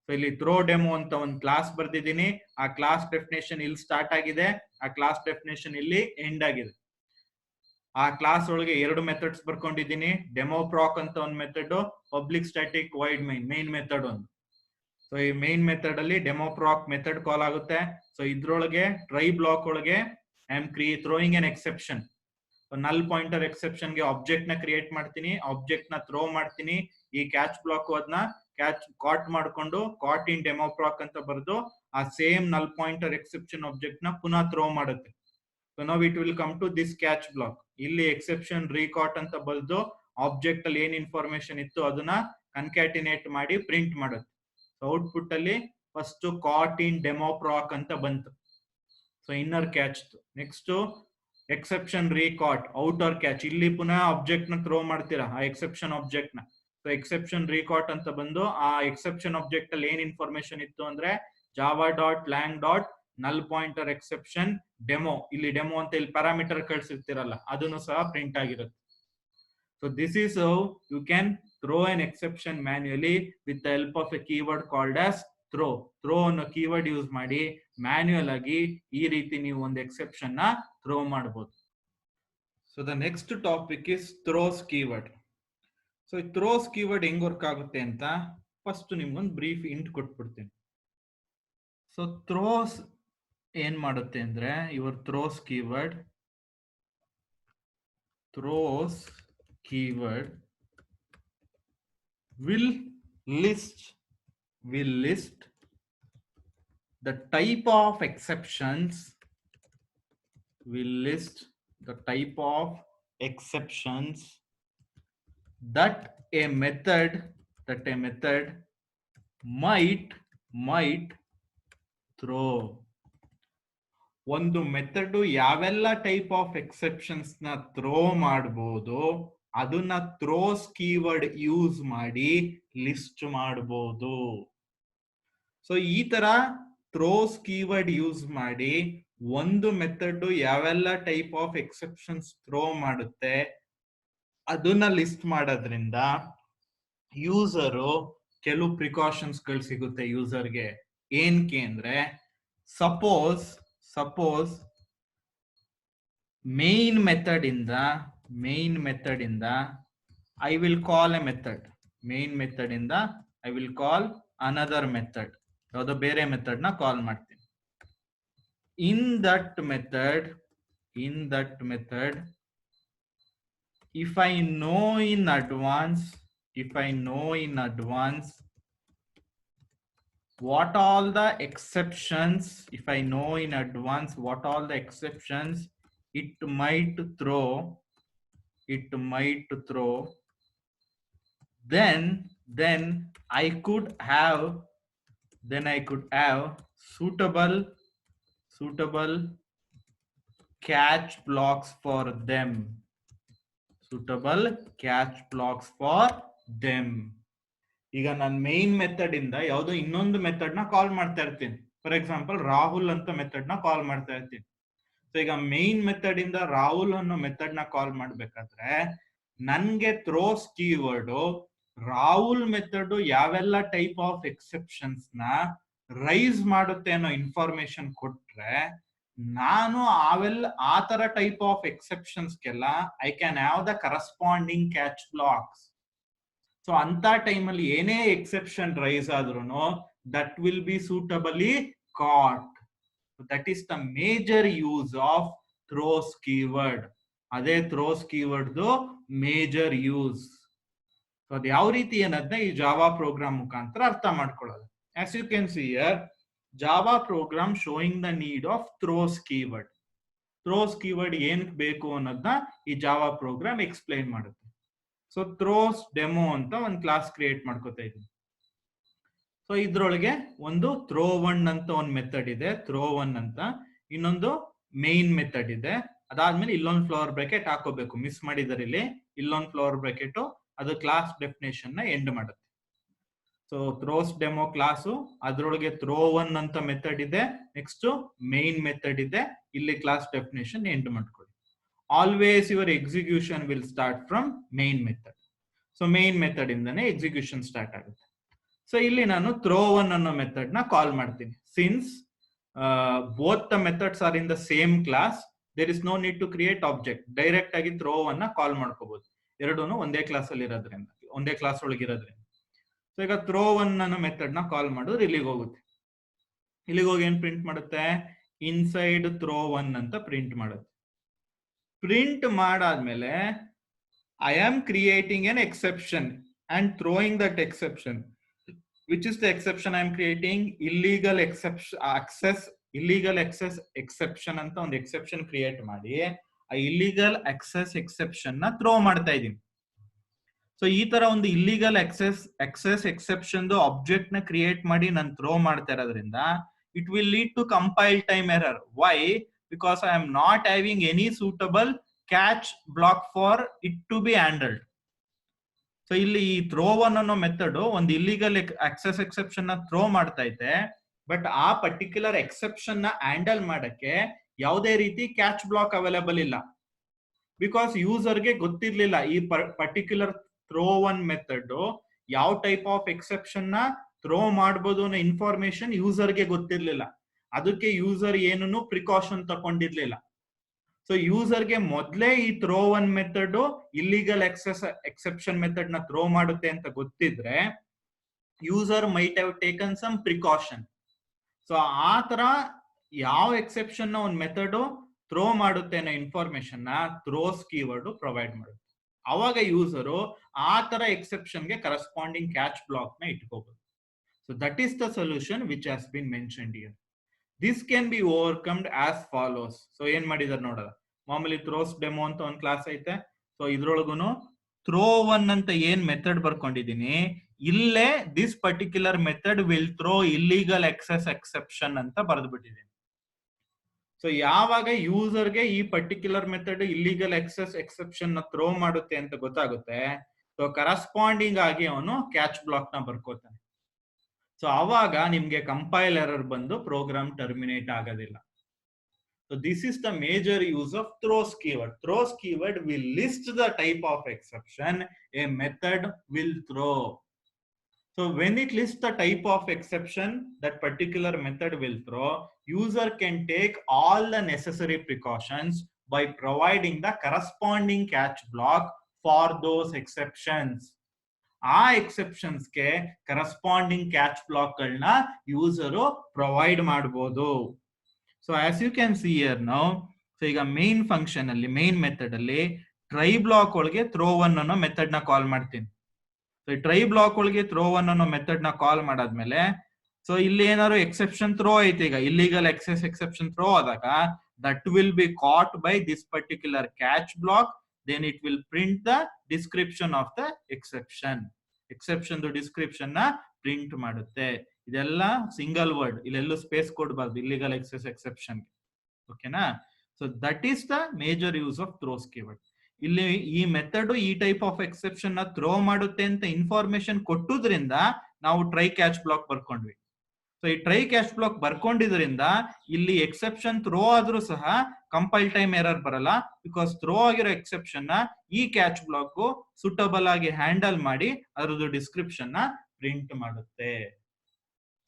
ಸೊ ಇಲ್ಲಿ ಥ್ರೋ ಡೆಮೋ ಅಂತ ಒಂದು ಕ್ಲಾಸ್ ಬರ್ದಿದ್ದೀನಿ. ಆ ಕ್ಲಾಸ್ ಡೆಫಿನೇಷನ್ ಇಲ್ಲಿ ಸ್ಟಾರ್ಟ್ ಆಗಿದೆ, ಆ ಕ್ಲಾಸ್ ಡೆಫಿನೇಷನ್ ಇಲ್ಲಿ ಎಂಡ್ ಆಗಿದೆ. ಆ ಕ್ಲಾಸ್ ಒಳಗೆ ಎರಡು ಮೆಥಡ್ಸ್ ಬರ್ಕೊಂಡಿದ್ದೀನಿ. ಡೆಮೋ ಪ್ರಾಕ್ ಅಂತ ಒಂದು method, public static wide main method ಒಂದು. ಸೊ ಈ ಮೈನ್ ಮೆಥಡ್ ಅಲ್ಲಿ ಡೆಮೋ ಪ್ರಾಕ್ ಮೆಥಡ್ ಕಾಲ್ ಆಗುತ್ತೆ. ಸೊ ಇದ್ರೊಳಗೆ ಟ್ರೈ ಬ್ಲಾಕ್ ಒಳಗೆ I am throwing an exception. Null pointer exception ಗೆ ಆಬ್ಜೆಕ್ಟ್ ನ ಕ್ರಿಯೇಟ್ ಮಾಡ್ತೀನಿ, ಆಬ್ಜೆಕ್ಟ್ ನ ಥ್ರೋ ಮಾಡ್ತೀನಿ. ಈ ಕ್ಯಾಚ್ ಬ್ಲಾಕ್ ಅದನ್ನ ಕಾಟ್ ಮಾಡ್ಕೊಂಡು ಕಾಟ್ ಇನ್ ಡೆಮೋ ಪ್ರಾಕ್ ಅಂತ ಬರೆದು ಆ ಸೇಮ್ ನಲ್ ಪಾಯಿಂಟರ್ ಎಕ್ಸೆಪ್ಷನ್ ಆಬ್ಜೆಕ್ಟ್ ನ ಪುನಃ ಥ್ರೋ ಮಾಡುತ್ತೆ. So now it will come to this catch block. ಇಲ್ಲಿ ಎಕ್ಸೆಪ್ಷನ್ ರೀಕಾಟ್ ಅಂತ ಬರೆದು ಆಬ್ಜೆಕ್ಟ್ ಅಲ್ಲಿ ಏನ್ ಇನ್ಫಾರ್ಮೇಶನ್ ಇತ್ತು ಅದನ್ನ ಕನ್ಕ್ಯಾಟಿನೇಟ್ ಮಾಡಿ ಪ್ರಿಂಟ್ ಮಾಡುತ್ತೆ. ಸೊ ಔಟ್ಪುಟ್ ಅಲ್ಲಿ first caught in demo proc ಅಂತ ಬಂತು. So inner catch. Next exception recaught outer catch. ಇಲ್ಲಿ ಪುನಃ ಆಬ್ಜೆಕ್ಟ್ ನ ಥ್ರೋ ಮಾಡ್ತೀರಾ ಆ ಎಕ್ಸೆಪ್ಷನ್ ಆಬ್ಜೆಕ್ಟ್ ನ. ಸೊ ಎಕ್ಸೆಪ್ಷನ್ ರೀಕಾಟ್ ಅಂತ ಬಂದು ಆ ಎಕ್ಸೆಪ್ಷನ್ ಆಬ್ಜೆಕ್ಟ್ ಅಲ್ಲಿ ಏನ್ ಇನ್ಫಾರ್ಮೇಶನ್ ಇತ್ತು ಅಂದ್ರೆ Java dot lang dot null pointer exception demo. ಇಲ್ಲಿ ಡೆಮೋ ಅಂತ ಇಲ್ಲಿ ಪ್ಯಾರಾಮೀಟರ್ ಕಳ್ಸಿರ್ತೀರಲ್ಲ ಅದನ್ನು ಸಹ ಪ್ರಿಂಟ್ ಆಗಿರುತ್ತೆ. So this is how you can throw an exception manually with the help of a keyword called as throw. Throw ಅನ್ನೋ keyword use ಮಾಡಿ manual ಆಗಿ ಈ ರೀತಿ ನೀವು ಒಂದು ಎಕ್ಸೆಪ್ಷನ್ ನ ಥ್ರೋ ಮಾಡಬಹುದು. So the next topic is throws keyword. So ಈ ಥ್ರೋಸ್ ಕೀವರ್ಡ್ ಹೆಂಗ್ ವರ್ಕ್ ಆಗುತ್ತೆ ಅಂತ ಫಸ್ಟ್ ನಿಮ್ಗೊಂದು ಬ್ರೀಫ್ ಇಂಟ್ ಕೊಟ್ಬಿಡ್ತೀನಿ. ಸೊ ಥ್ರೋಸ್ ಏನ್ ಮಾಡುತ್ತೆ ಅಂದ್ರೆ your throws keyword will list the type of exceptions that a method might throw. ಒಂದು ಮೆಥಡ್ ಯಾವೆಲ್ಲ ಟೈಪ್ ಆಫ್ ಎಕ್ಸೆಪ್ಷನ್ಸ್ ನ ಥ್ರೋ ಮಾಡಬಹುದು ಅದನ್ನ ಥ್ರೋಸ್ ಕೀವರ್ಡ್ ಯೂಸ್ ಮಾಡಿ ಲಿಸ್ಟ್ ಮಾಡಬಹುದು. ಸೊ ಈ ತರ ಥ್ರೋಸ್ ಕೀವರ್ಡ್ ಯೂಸ್ ಮಾಡಿ ಒಂದು ಮೆಥಡ್ ಯಾವೆಲ್ಲ ಟೈಪ್ ಆಫ್ ಎಕ್ಸೆಪ್ಷನ್ಸ್ ಥ್ರೋ ಮಾಡುತ್ತೆ ಅದನ್ನ ಲಿಸ್ಟ್ ಮಾಡೋದ್ರಿಂದ ಯೂಸರು ಕೆಲವು ಪ್ರಿಕಾಷನ್ಸ್ ಗಳು ಸಿಗುತ್ತೆ ಯೂಸರ್ಗೆ. ಏನ್ಕೆ ಅಂದ್ರೆ ಸಪೋಸ್ main method ಇಂದ I will call a method. main method ಇಂದ I will call another method. ಯಾವುದೋ ಬೇರೆ ಮೆಥಡ್ ನ ಕಾಲ್ ಮಾಡ್ತೀನಿ. in that method if I know in advance what all the exceptions it might throw, then I could have suitable catch blocks for them. ಈಗ ನಾನು main method ಇಂದ ಯಾವುದೋ ಇನ್ನೊಂದು method ನ ಕಾಲ್ ಮಾಡ್ತಾ ಇರ್ತೀನಿ. ಫಾರ್ ಎಕ್ಸಾಂಪಲ್ ರಾಹುಲ್ ಅಂತ ಮೆಥಡ್ ನ ಕಾಲ್ ಮಾಡ್ತಾ ಇರ್ತೀನಿ. ಸೊ ಈಗ ಮೇನ್ ಮೆಥಡ್ ಇಂದ ರಾಹುಲ್ ಅನ್ನೋ ಮೆಥಡ್ ನ ಕಾಲ್ ಮಾಡ್ಬೇಕಾದ್ರೆ ನನ್ಗೆ ಥ್ರೋಸ್ ಕೀವರ್ಡ್ ರಾಹುಲ್ ಮೆಥಡ್ ಯಾವೆಲ್ಲ ಟೈಪ್ ಆಫ್ ಎಕ್ಸೆಪ್ಷನ್ಸ್ ನ ರೈಸ್ ಮಾಡುತ್ತೆ ಅನ್ನೋ ಇನ್ಫಾರ್ಮೇಶನ್ ಕೊಟ್ರೆ ನಾನು ಆ ತರ ಟೈಪ್ ಆಫ್ ಎಕ್ಸೆಪ್ಷನ್ಸ್ಗೆಲ್ಲ I can have the corresponding catch blocks. So ಅಂತ ಟೈಮಲ್ಲಿ ಏನೇ ಎಕ್ಸೆಪ್ಷನ್ ರೈಸ್ ಆದ್ರೂ that will be suitably caught. That is the major use of throws keyword. ಅದೇ throws keyword major use. So ಅದು ಯಾವ ರೀತಿ ಏನಂದ್ರೆ ಈ ಜಾವಾ ಪ್ರೋಗ್ರಾಮ್ ಮುಖಾಂತರ ಅರ್ಥ ಮಾಡ್ಕೊಳ್ಳೋದು. As you can see here, Java program showing the need of throws keyword. Throws keyword ಏನಕ್ಕೆ ಬೇಕು ಅನ್ನೋದನ್ನ ಈ ಜಾವಾ ಪ್ರೋಗ್ರಾಮ್ ಎಕ್ಸ್ಪ್ಲೈನ್ ಮಾಡುತ್ತೆ. ಸೊ ಥ್ರೋಸ್ ಡೆಮೋ ಅಂತ ಒಂದು ಕ್ಲಾಸ್ ಕ್ರಿಯೇಟ್ ಮಾಡ್ಕೋತಾ ಇದ್ದೀನಿ. ಸೊ ಇದ್ರೊಳಗೆ ಒಂದು ಥ್ರೋ ಒನ್ ಅಂತ ಒಂದು ಮೆಥಡ್ ಇದೆ, ಥ್ರೋ ಒನ್ ಅಂತ. ಇನ್ನೊಂದು ಮೇನ್ ಮೆಥಡ್ ಇದೆ. ಅದಾದ್ಮೇಲೆ ಇಲ್ಲೊಂದು ಫ್ಲವರ್ ಬ್ರಾಕೆಟ್ ಹಾಕೋಬೇಕು. ಮಿಸ್ ಮಾಡಿದರೆ ಇಲ್ಲಿ ಇಲ್ಲೊಂದು ಫ್ಲವರ್ ಬ್ರಾಕೆಟ್, ಅದು ಕ್ಲಾಸ್ ಡೆಫಿನೇಷನ್ ನ ಎಂಡ್ ಮಾಡುತ್ತೆ. ಸೊ ಥ್ರೋಸ್ ಡೆಮೋ ಕ್ಲಾಸು, ಅದ್ರೊಳಗೆ ಥ್ರೋ ಒನ್ ಅಂತ ಮೆಥಡ್ ಇದೆ, ನೆಕ್ಸ್ಟ್ ಮೇನ್ ಮೆಥಡ್ ಇದೆ, ಇಲ್ಲಿ ಕ್ಲಾಸ್ ಡೆಫಿನೇಷನ್ ಎಂಡ್ ಮಾಡ್ಕೊಳ್ಳಿ. Always your execution will start from main method. So main method ಇಂದಾನೆ ಎಕ್ಸಿಕ್ಯೂಷನ್ ಸ್ಟಾರ್ಟ್ ಆಗುತ್ತೆ. ಸೊ ಇಲ್ಲಿ ನಾನು ಥ್ರೋ ಒನ್ ಅನ್ನೋ ಮೆಥಡ್ ನ ಕಾಲ್ ಮಾಡ್ತೀನಿ. Since both the methods are in the same class, there is no need to create object. Direct ಆಗಿ throw one ನ ಕಾಲ್ ಮಾಡ್ಕೋಬಹುದು. ಎರಡೂ ಒಂದೇ ಕ್ಲಾಸ್ ಅಲ್ಲಿ ಇರೋದ್ರಿಂದ, ಒಂದೇ ಕ್ಲಾಸ್ ಒಳಗೆ ಇರೋದ್ರಿಂದ. ಸೊ ಈಗ ಥ್ರೋ ಒನ್ ಅನ್ನೋ ಮೆಥಡ್ ನ ಕಾಲ್ ಮಾಡಿದ್ರೆ ಇಲ್ಲಿಗೆ ಹೋಗುತ್ತೆ. ಇಲ್ಲಿಗೆ ಹೋಗಿ ಏನ್ ಪ್ರಿಂಟ್ ಮಾಡುತ್ತೆ? ಇನ್ಸೈಡ್ ಥ್ರೋ ಒನ್ ಅಂತ ಪ್ರಿಂಟ್ ಮಾಡುತ್ತೆ. ಪ್ರಿಂಟ್ ಮಾಡಾದ್ಮೇಲೆ I am creating an exception and throwing that exception. Which is the exception I am creating? Illegal access exception ಅಂತ ಒಂದು ಎಕ್ಸೆಪ್ಷನ್ ಕ್ರಿಯೇಟ್ ಮಾಡಿ ಆ ಇಲ್ಲಿಗಲ್ ಅಕ್ಸೆಸ್ ಎಕ್ಸೆಪ್ಷನ್ ನ ಥ್ರೋ ಮಾಡ್ತಾ ಇದ್ದೀನಿ. ಸೊ ಈ ತರ ಒಂದು ಇಲ್ಲಿಗಲ್ ಅಕ್ಸೆಸ್ ಎಕ್ಸೆಪ್ಷನ್ ಆಬ್ಜೆಕ್ಟ್ ನ ಕ್ರಿಯೇಟ್ ಮಾಡಿ ನಾನು ಥ್ರೋ ಮಾಡ್ತಾ ಇರೋದ್ರಿಂದ it will lead to compile time error. Why? Because I am not having any suitable catch block for it to be handled. So ಇಲ್ಲಿ ಈ ಥ್ರೋ ಒನ್ ಅನ್ನೋ method ಒಂದು illegal access exception ನ throw ಮಾಡ್ತಾ ಇದೆ. But ಆ particular exception ನ handle ಮಾಡಕ್ಕೆ ಯಾವುದೇ ರೀತಿ ಕ್ಯಾಚ್ ಬ್ಲಾಕ್ ಅವೈಲೇಬಲ್ ಇಲ್ಲ. ಬಿಕಾಸ್ ಯೂಸರ್ಗೆ ಗೊತ್ತಿರ್ಲಿಲ್ಲ ಈ ಪರ್ಟಿಕ್ಯುಲರ್ ಥ್ರೋ ಒನ್ ಮೆಥಡ್ ಯಾವ ಟೈಪ್ ಆಫ್ ಎಕ್ಸೆಪ್ಷನ್ ನ ಥ್ರೋ ಮಾಡಬಹುದು ಅನ್ನೋ ಇನ್ಫಾರ್ಮೇಶನ್ ಯೂಸರ್ಗೆ ಗೊತ್ತಿರ್ಲಿಲ್ಲ. ಅದಕ್ಕೆ ಯೂಸರ್ ಏನನ್ನು ಪ್ರಿಕಾಷನ್ ತಗೊಂಡಿರ್ಲಿಲ್ಲ. ಸೊ ಯೂಸರ್ಗೆ ಮೊದಲೇ ಈ throw one method illegal exception method ನ ಥ್ರೋ ಮಾಡುತ್ತೆ ಅಂತ ಗೊತ್ತಿದ್ರೆ user might have taken some precaution. So ಆ ತರ ಯಾವ ಎಕ್ಸೆಪ್ಷನ್ ನ ಒಂದು ಮೆಥಡ್ ಥ್ರೋ ಮಾಡುತ್ತೆ ಅನ್ನೋ ಇನ್ಫಾರ್ಮೇಶನ್ ನ ಥ್ರೋಸ್ ಕೀವರ್ಡ್ ಪ್ರೊವೈಡ್ ಮಾಡುತ್ತೆ. ಅವಾಗ ಯೂಸರು ಆ ತರ ಎಕ್ಸೆಪ್ಷನ್ ಗೆ ಕರೆಸ್ಪಾಂಡಿಂಗ್ ಕ್ಯಾಚ್ ಬ್ಲಾಕ್ ನ ಇಟ್ಕೋಬಹುದು. So that is the solution which has been mentioned here. This can be overcomed as follows. So ಏನ್ ಮಾಡಿದಾರೆ ನೋಡೋಣ. ಮಾಮೂಲಿ ಥ್ರೋಸ್ ಡೆಮೋ ಅಂತ ಒಂದು ಕ್ಲಾಸ್ ಐತೆ. ಸೊ ಇದ್ರೊಳಗುನು ಥ್ರೋ ಒನ್ ಅಂತ ಏನ್ ಮೆಥಡ್ ಬರ್ಕೊಂಡಿದೀನಿ, ಇಲ್ಲೇ this particular method will throw illegal access exception ಅಂತ ಬರೆದ್ಬಿಟ್ಟಿದ್ದೀನಿ. ಸೊ ಯಾವಾಗ ಯೂಸರ್ಗೆ ಈ particular method illegal access exception ನ ಥ್ರೋ ಮಾಡುತ್ತೆ ಅಂತ ಗೊತ್ತಾಗುತ್ತೆ, ಸೊ ಕರೆಸ್ಪಾಂಡಿಂಗ್ ಆಗಿ ಅವನು ಕ್ಯಾಚ್ ಬ್ಲಾಕ್ ನ ಬರ್ಕೋತಾನೆ. ಸೊ ಅವಾಗ ನಿಮ್ಗೆ ಕಂಪೈಲ್ ಎರರ್ ಬಂದು ಪ್ರೋಗ್ರಾಮ್ ಟರ್ಮಿನೇಟ್ ಆಗೋದಿಲ್ಲ. So this is the major use of throws keyword. Throws keyword will list the type of exception a method will throw. So when it lists the type of exception that particular method will throw, user can take all the necessary precautions by providing the corresponding catch block for those exceptions. ಆ exceptions ಗೆ corresponding catch block ಗಳನ್ನ user provide ಮಾಡಬಹುದು. So as you can see here now, so ಈಗ main function ಅಲ್ಲಿ main method ಅಲ್ಲಿ try block ಒಳಗೆ throw one ಅನ್ನೋ method ನ ಕಾಲ್ ಮಾಡ್ತೀನಿ. ಸೊ ಟ್ರೈ ಬ್ಲಾಕ್ ಒಳಗೆ ಥ್ರೋ ಒನ್ ಅನ್ನೋ ಮೆಥಡ್ ನ ಕಾಲ್ ಮಾಡಾದ್ಮೇಲೆ ಸೊ ಇಲ್ಲಿ ಏನಾದ್ರು ಎಕ್ಸೆಪ್ಷನ್ ಥ್ರೋ ಐತೆ, ಈಗ ಇಲ್ಲಿಗಲ್ ಅಕ್ಸೆಸ್ ಎಕ್ಸೆಪ್ಷನ್ ಥ್ರೋ ಆದಾಗ that will be caught by this particular catch block. Then it will print the description of the exception. Exception description ನ print ಮಾಡುತ್ತೆ. ಇದೆಲ್ಲ ಸಿಂಗಲ್ ವರ್ಡ್, ಇಲ್ಲೆಲ್ಲೂ ಸ್ಪೇಸ್ ಕೊಡಬಾರ್ದು illegal access exception. ಓಕೆನಾ? So that is the major use of throws keyword. ಇಲ್ಲಿ ಈ method ಈ type of exception ನ throw ಮಾಡುತ್ತೆ ಅಂತ ಇನ್ಫಾರ್ಮೇಶನ್ ಕೊಟ್ಟುದ್ರಿಂದ ನಾವು ಟ್ರೈ ಕ್ಯಾಚ್ ಬ್ಲಾಕ್ ಬರ್ಕೊಂಡ್ವಿ. ಸೊ ಈ ಟ್ರೈ ಕ್ಯಾಚ್ ಬ್ಲಾಕ್ ಬರ್ಕೊಂಡಿದ್ರಿಂದ ಇಲ್ಲಿ ಎಕ್ಸೆಪ್ಷನ್ ಥ್ರೋ ಆದ್ರೂ ಸಹ ಕಂಪೈಲ್ ಟೈಮ್ ಎರರ್ ಬರಲ್ಲ. ಬಿಕಾಸ್ ಥ್ರೋ ಆಗಿರೋ ಎಕ್ಸೆಪ್ಷನ್ ನ ಈ ಕ್ಯಾಚ್ ಬ್ಲಾಕ್ ಸೂಟಬಲ್ ಆಗಿ ಹ್ಯಾಂಡಲ್ ಮಾಡಿ ಅದರದ್ದು ಡಿಸ್ಕ್ರಿಪ್ಷನ್ ನ ಪ್ರಿಂಟ್ ಮಾಡುತ್ತೆ.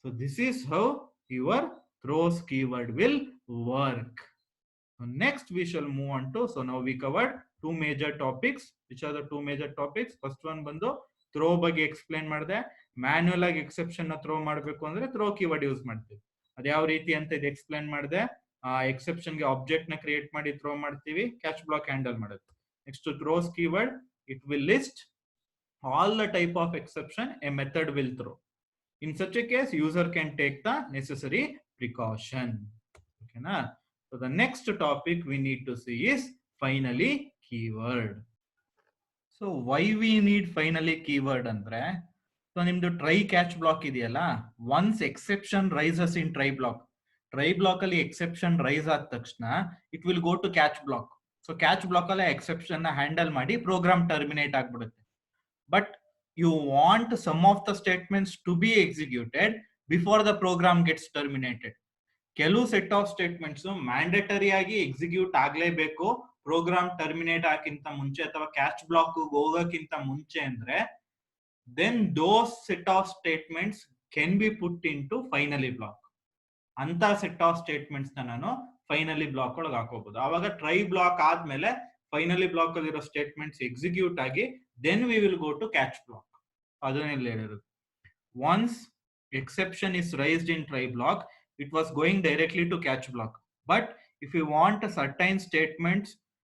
So this is how your throws keyword will work. next we shall move on to, so now we covered two major topics. Which are the two major topics? First one ಬಂದು throw ಬಗ್ಗೆ explain ಮಾಡಿದೆ. Manual ಆಗಿ exception ನ throw ಮಾಡಬೇಕು ಅಂದ್ರೆ throw keyword use ಮಾಡ್ತೀವಿ. ಅದ್ ಯಾವ ರೀತಿ ಅಂತ ಇದು ಎಕ್ಸ್ಪ್ಲೇನ್ ಮಾಡಿದೆ. ಎಕ್ಸೆಪ್ಷನ್ ಗೆ ಆಬ್ಜೆಕ್ಟ್ ನ ಕ್ರಿಯೇಟ್ ಮಾಡಿ ಥ್ರೋ ಮಾಡ್ತೀವಿ, ಕ್ಯಾಚ್ ಬ್ಲಾಕ್ ಹ್ಯಾಂಡಲ್ ಮಾಡುತ್ತೆ. Next throws keyword, it will list all the type of exception a method will throw. In such a case, user can take the necessary precaution. Okay na? So the next topic we need to see is finally keyword. So why we need finally keyword andre, so nimdu try catch block ideyala, once exception rises in try block alli exception rise aad takshana it will go to catch block. So catch block alli exception na handle ಮಾಡಿ program terminate ಆಗ್ಬಿಡುತ್ತೆ. But you want some of the statements to be executed before the program gets terminated. ಕೆಲವು set of statements mandatory ಆಗಿ execute ಆಗ್ಲೇಬೇಕು program terminate ಆಗಕ್ಕಿಂತ ಮುಂಚೆ ಅಥವಾ catch block ಹೋಗಕ್ಕಿಂತ ಮುಂಚೆ ಅಂದ್ರೆ, then those set of statements can be put into finally block. ಅಂತ set of statements ನಾನು finally block ಒಳಗೆ ಹಾಕೋಬಹುದು. ಆವಾಗ ಟ್ರೈ ಬ್ಲಾಕ್ ಆದ್ಮೇಲೆ ಫೈನಲಿ ಬ್ಲಾಕ್ ಅಲ್ಲಿರೋ ಸ್ಟೇಟ್ಮೆಂಟ್ಸ್ ಎಕ್ಸಿಕ್ಯೂಟ್ ಆಗಿ then we will go to catch block. ಅದನ್ನೆಲ್ಲ ಹೇಳಿರೋದು. Once exception is raised in try block, it was going directly to catch block. But if you want a certain statements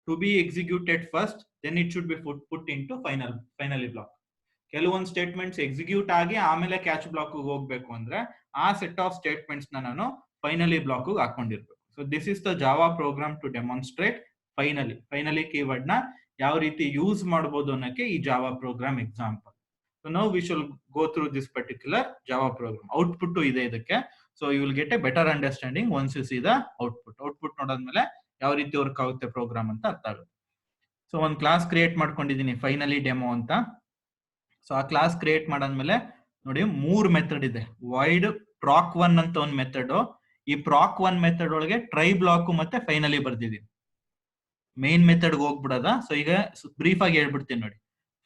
to be executed first, then it should be put into finally block. ಕೆಲವೊಂದು statements execute ಆಗಿ ಆಮೇಲೆ catch block ಹೋಗ್ಬೇಕು ಅಂದ್ರೆ ಆ set of statements ನಾನು finally block ಹಾಕೊಂಡಿರ್ಬೇಕು. So this is the Java program to demonstrate finally keyword ನ ಯಾವ ರೀತಿ ಯೂಸ್ ಮಾಡಬಹುದು ಅನ್ನೋಕೆ ಈ Java program example. So now we shall go through this particular Java program. Output ಇದೆ ಇದಕ್ಕೆ. So you will get a better understanding once you see the output ನೋಡಾದ್ಮೇಲೆ ಯಾವ ರೀತಿ ವರ್ಕ್ ಆಗುತ್ತೆ ಪ್ರೋಗ್ರಾಮ್ ಅಂತ ಅರ್ಥ ಆಗುತ್ತೆ. ಸೊ ಒಂದು ಕ್ಲಾಸ್ ಕ್ರಿಯೇಟ್ ಮಾಡ್ಕೊಂಡಿದ್ದೀನಿ ಫೈನಲಿ ಡೆಮೋ ಅಂತ. ಸೊ ಆ ಕ್ಲಾಸ್ ಕ್ರಿಯೇಟ್ ಮಾಡಾದ್ಮೇಲೆ ನೋಡಿ 3 ಮೆಥಡ್ ಇದೆ. ವೈಡ್ proc1 ಅಂತ ಒಂದು ಮೆಥಡ್, ಈ proc1 ಮೆಥಡ್ ಒಳಗೆ ಟ್ರೈ ಬ್ಲಾಕ್ ಮತ್ತೆ ಫೈನಲಿ ಬರ್ದಿದ್ದೀನಿ. ಮೇನ್ ಮೆಥಡ್ ಹೋಗ್ಬಿಡದ. ಸೊ ಈಗ ಬ್ರೀಫ್ ಆಗಿ ಹೇಳ್ಬಿಡ್ತೀನಿ ನೋಡಿ.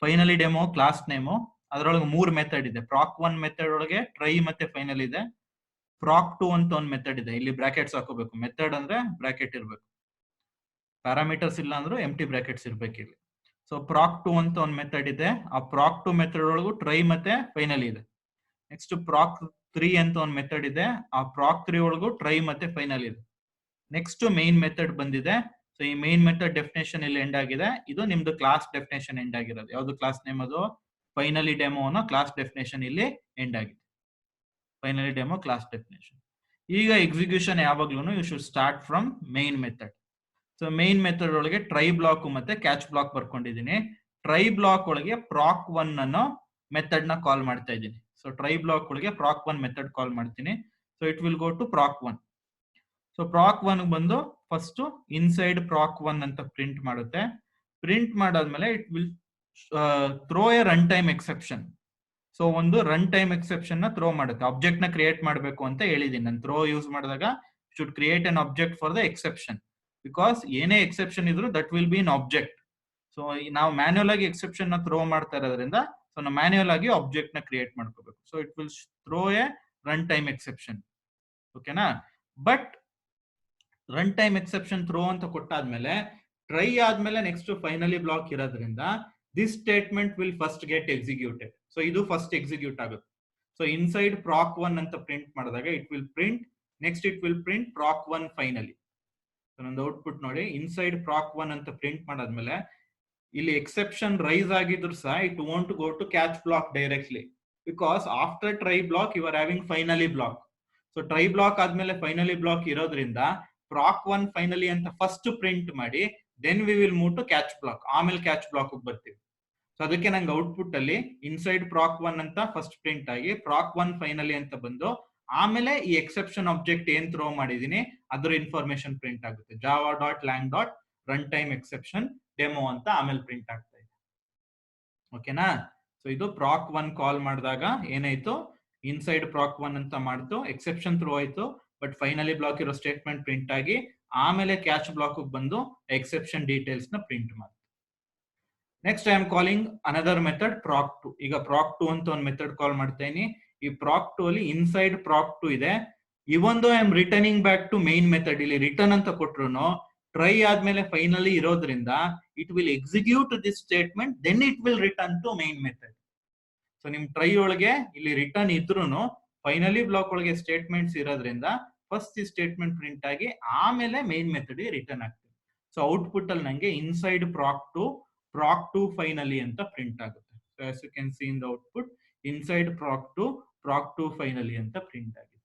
ಫೈನಲಿ ಡೆಮೋ ಕ್ಲಾಸ್ ನೇಮು, ಅದರೊಳಗೆ 3 ಮೆಥಡ್ ಇದೆ. proc1 ಮೆಥಡ್ ಒಳಗೆ ಟ್ರೈ ಮತ್ತೆ ಫೈನಲ್ ಇದೆ. proc2 ಅಂತ ಒಂದು ಮೆಥಡ್ ಇದೆ, ಇಲ್ಲಿ ಬ್ರಾಕೆಟ್ಸ್ ಹಾಕೋಬೇಕು. ಮೆಥಡ್ ಅಂದ್ರೆ ಬ್ರಾಕೆಟ್ ಇರ್ಬೇಕು, ಪ್ಯಾರಾಮೀಟರ್ಸ್ ಇಲ್ಲ ಅಂದ್ರೆ ಎಂಟಿ ಬ್ರಾಕೆಟ್ಸ್ ಇರ್ಬೇಕು ಇಲ್ಲಿ. ಸೊ proc2 ಅಂತ ಒಂದು ಮೆಥಡ್ ಇದೆ. ಆ proc2 ಮೆಥಡ್ ಒಳಗೂ ಟ್ರೈ ಮತ್ತೆ ಫೈನಲ್ ಇದೆ. ನೆಕ್ಸ್ಟ್ proc3 ಅಂತ ಒಂದು ಮೆಥಡ್ ಇದೆ. ಆ proc3 ಒಳಗೂ ಟ್ರೈ ಮತ್ತೆ ಫೈನಲ್ ಇದೆ. ನೆಕ್ಸ್ಟ್ ಮೇನ್ ಮೆಥಡ್ ಬಂದಿದೆ. ಸೊ ಈ ಮೇನ್ ಮೆಥಡ್ ಡೆಫಿನೇಷನ್ ಇಲ್ಲಿ ಎಂಡ್ ಆಗಿದೆ. ಇದು ನಿಮ್ದು ಕ್ಲಾಸ್ ಡೆಫಿನೇಷನ್ ಎಂಡ್ ಆಗಿರೋದು. ಯಾವ್ದು ಕ್ಲಾಸ್ ನೇಮ್ ಅದು? ಫೈನಲಿ ಡೆಮೋ ಅನ್ನೋ ಕ್ಲಾಸ್ ಡೆಫಿನೇಷನ್ ಇಲ್ಲಿ ಎಂಡ್ ಆಗಿದೆ. Finally demo class definition. ಈಗ ಎಕ್ಸಿಕ್ಯೂಷನ್ ಯಾವಾಗ್ಲೂ you should start from main method. So main method ಒಳಗೆ ಟ್ರೈ ಬ್ಲಾಕ್ ಮತ್ತೆ ಕ್ಯಾಚ್ ಬ್ಲಾಕ್ ಬರ್ಕೊಂಡಿದ್ದೀನಿ. ಟ್ರೈ ಬ್ಲಾಕ್ ಒಳಗೆ proc1 ಅನ್ನೋ ಮೆಥಡ್ ನ ಕಾಲ್ ಮಾಡ್ತಾ ಇದ್ದೀನಿ. ಸೊ ಟ್ರೈ ಬ್ಲಾಕ್ ಒಳಗೆ proc1 ಮೆಥಡ್ ಕಾಲ್ ಮಾಡ್ತೀನಿ. So it will go to proc1. So proc1 ಬಂದು ಫಸ್ಟ್ ಇನ್ಸೈಡ್ proc1 ಅಂತ ಪ್ರಿಂಟ್ ಮಾಡುತ್ತೆ. ಪ್ರಿಂಟ್ ಮಾಡಾದ್ಮೇಲೆ it will throw a run time exception. So ಒಂದು ರನ್ ಟೈಮ್ ಎಕ್ಸೆಪ್ಷನ್ ನ ಥ್ರೋ ಮಾಡುತ್ತೆ. Object ನ ಕ್ರಿಯೇಟ್ ಮಾಡಬೇಕು ಅಂತ ಹೇಳಿದೀನಿ ನಾನು. ಥ್ರೋ ಯೂಸ್ ಮಾಡಿದಾಗ should create an object for the exception, because ಏನೇ ಎಕ್ಸೆಪ್ಷನ್ ಇದ್ರು that will be in object. So ನಾವು ಮ್ಯಾನ್ಯುಯಲ್ ಆಗಿ ಎಕ್ಸೆಪ್ಷನ್ ನ ಥ್ರೋ ಮಾಡ್ತಾ ಇರೋದ್ರಿಂದ ಸೊ ನಾವು ಮ್ಯಾನ್ಯುಯಲ್ ಆಗಿ ಆಬ್ಜೆಕ್ಟ್ ನ ಕ್ರಿಯೇಟ್ ಮಾಡ್ಕೋಬೇಕು. So it will throw a run time exception. ಓಕೆನಾ? But run time exception throw ಅಂತ ಕೊಟ್ಟಾದ್ಮೇಲೆ ಟ್ರೈ ಆದ್ಮೇಲೆ ನೆಕ್ಸ್ಟ್ ಫೈನಲಿ ಬ್ಲಾಕ್ ಇರೋದ್ರಿಂದ this statement will first get executed. So ಇದು ಫಸ್ಟ್ ಎಕ್ಸಿಕ್ಯೂಟ್ ಆಗುತ್ತೆ. ಸೊ ಇನ್ಸೈಡ್ proc1 ಅಂತ ಪ್ರಿಂಟ್ ಮಾಡಿದಾಗ it will print, next it will print proc1 finally. ನಂದು output ನೋಡಿ. ಇನ್ಸೈಡ್ proc1 ಅಂತ ಪ್ರಿಂಟ್ ಮಾಡಾದ್ಮೇಲೆ ಇಲ್ಲಿ ಎಕ್ಸೆಪ್ಷನ್ ರೈಸ್ ಆಗಿದ್ರು ಸಹ it won't go to catch block directly, because after try block you are having finally block. So try block ಆದ್ಮೇಲೆ finally block ಇರೋದ್ರಿಂದ proc1 finally ಅಂತ ಫಸ್ಟ್ ಪ್ರಿಂಟ್ ಮಾಡಿ then we will move to catch block. ಆಮೇಲೆ catch block ಬರ್ತೀವಿ. So ಅದಕ್ಕೆ ನಂಗೆ output ಅಲ್ಲಿ inside proc1 ಅಂತ ಫಸ್ಟ್ ಪ್ರಿಂಟ್ ಆಗಿ proc1 ಫೈನಲಿ ಅಂತ ಬಂದು ಆಮೇಲೆ ಈ ಎಕ್ಸೆಪ್ಷನ್ ಆಬ್ಜೆಕ್ಟ್ ಏನ್ ಥ್ರೋ ಮಾಡಿದೀನಿ ಅದ್ರ ಇನ್ಫಾರ್ಮೇಶನ್ ಪ್ರಿಂಟ್ ಆಗುತ್ತೆ. java.lang.runtime exception ಡೆಮೋ ಅಂತ ಆಮೇಲೆ ಪ್ರಿಂಟ್ ಆಗ್ತಾ ಇದೆ. ಓಕೆನಾ? ಸೊ ಇದು proc1 ಕಾಲ್ ಮಾಡಿದಾಗ ಏನಾಯ್ತು, ಇನ್ಸೈಡ್ proc1 ಅಂತ ಮಾಡ್ತು, ಎಕ್ಸೆಪ್ಷನ್ ಥ್ರೋ ಆಯ್ತು, ಬಟ್ ಫೈನಲಿ ಬ್ಲಾಕ್ ಇರೋ ಸ್ಟೇಟ್ಮೆಂಟ್ ಪ್ರಿಂಟ್ ಆಗಿ ಆಮೇಲೆ ಕ್ಯಾಚ್ ಬ್ಲಾಕ್ ಬಂದು ಎಕ್ಸೆಪ್ಷನ್ ಡೀಟೇಲ್ಸ್ ನ ಪ್ರಿಂಟ್ ಮಾಡಿ. Next I am calling another method proc2. ಈಗ proc2 ಅಂತ ಒಂದು ಮೆಥಡ್ ಕಾಲ್ ಮಾಡ್ತೇನೆ. ಈ proc2 ಅಲ್ಲಿ ಇನ್ಸೈಡ್ proc2 ಇದೆ. Even though I am returning back to main method. ಇಲ್ಲಿ ರಿಟರ್ನ್ ಅಂತ ಕೊಟ್ರು ಟ್ರೈ ಆದ್ಮೇಲೆ ಫೈನಲಿ ಇರೋದ್ರಿಂದ it will execute this statement, then it will return to main method. So ನಿಮ್ ಟ್ರೈ ಒಳಗೆ ಇಲ್ಲಿ ರಿಟರ್ನ್ ಇದ್ರೂನು ಫೈನಲಿ ಬ್ಲಾಕ್ ಒಳಗೆ ಸ್ಟೇಟ್ಮೆಂಟ್ಸ್ ಇರೋದ್ರಿಂದ ಫಸ್ಟ್ ಈ ಸ್ಟೇಟ್ಮೆಂಟ್ ಪ್ರಿಂಟ್ ಆಗಿ ಆಮೇಲೆ ಮೈನ್ ಮೆಥಡ್ ರಿಟರ್ನ್ ಆಗ್ತದೆ. ಸೊ ಔಟ್ಪುಟ್ ಅಲ್ಲಿ ನಂಗೆ ಇನ್ಸೈಡ್ ಪ್ರಾಕ್ ಟು ಫೈನಲಿ ಅಂತ ಪ್ರಿಂಟ್ ಆಗುತ್ತೆ. So as you can see in the output inside proc two finally ಅಂತ ಪ್ರಿಂಟ್ ಆಗಿದೆ.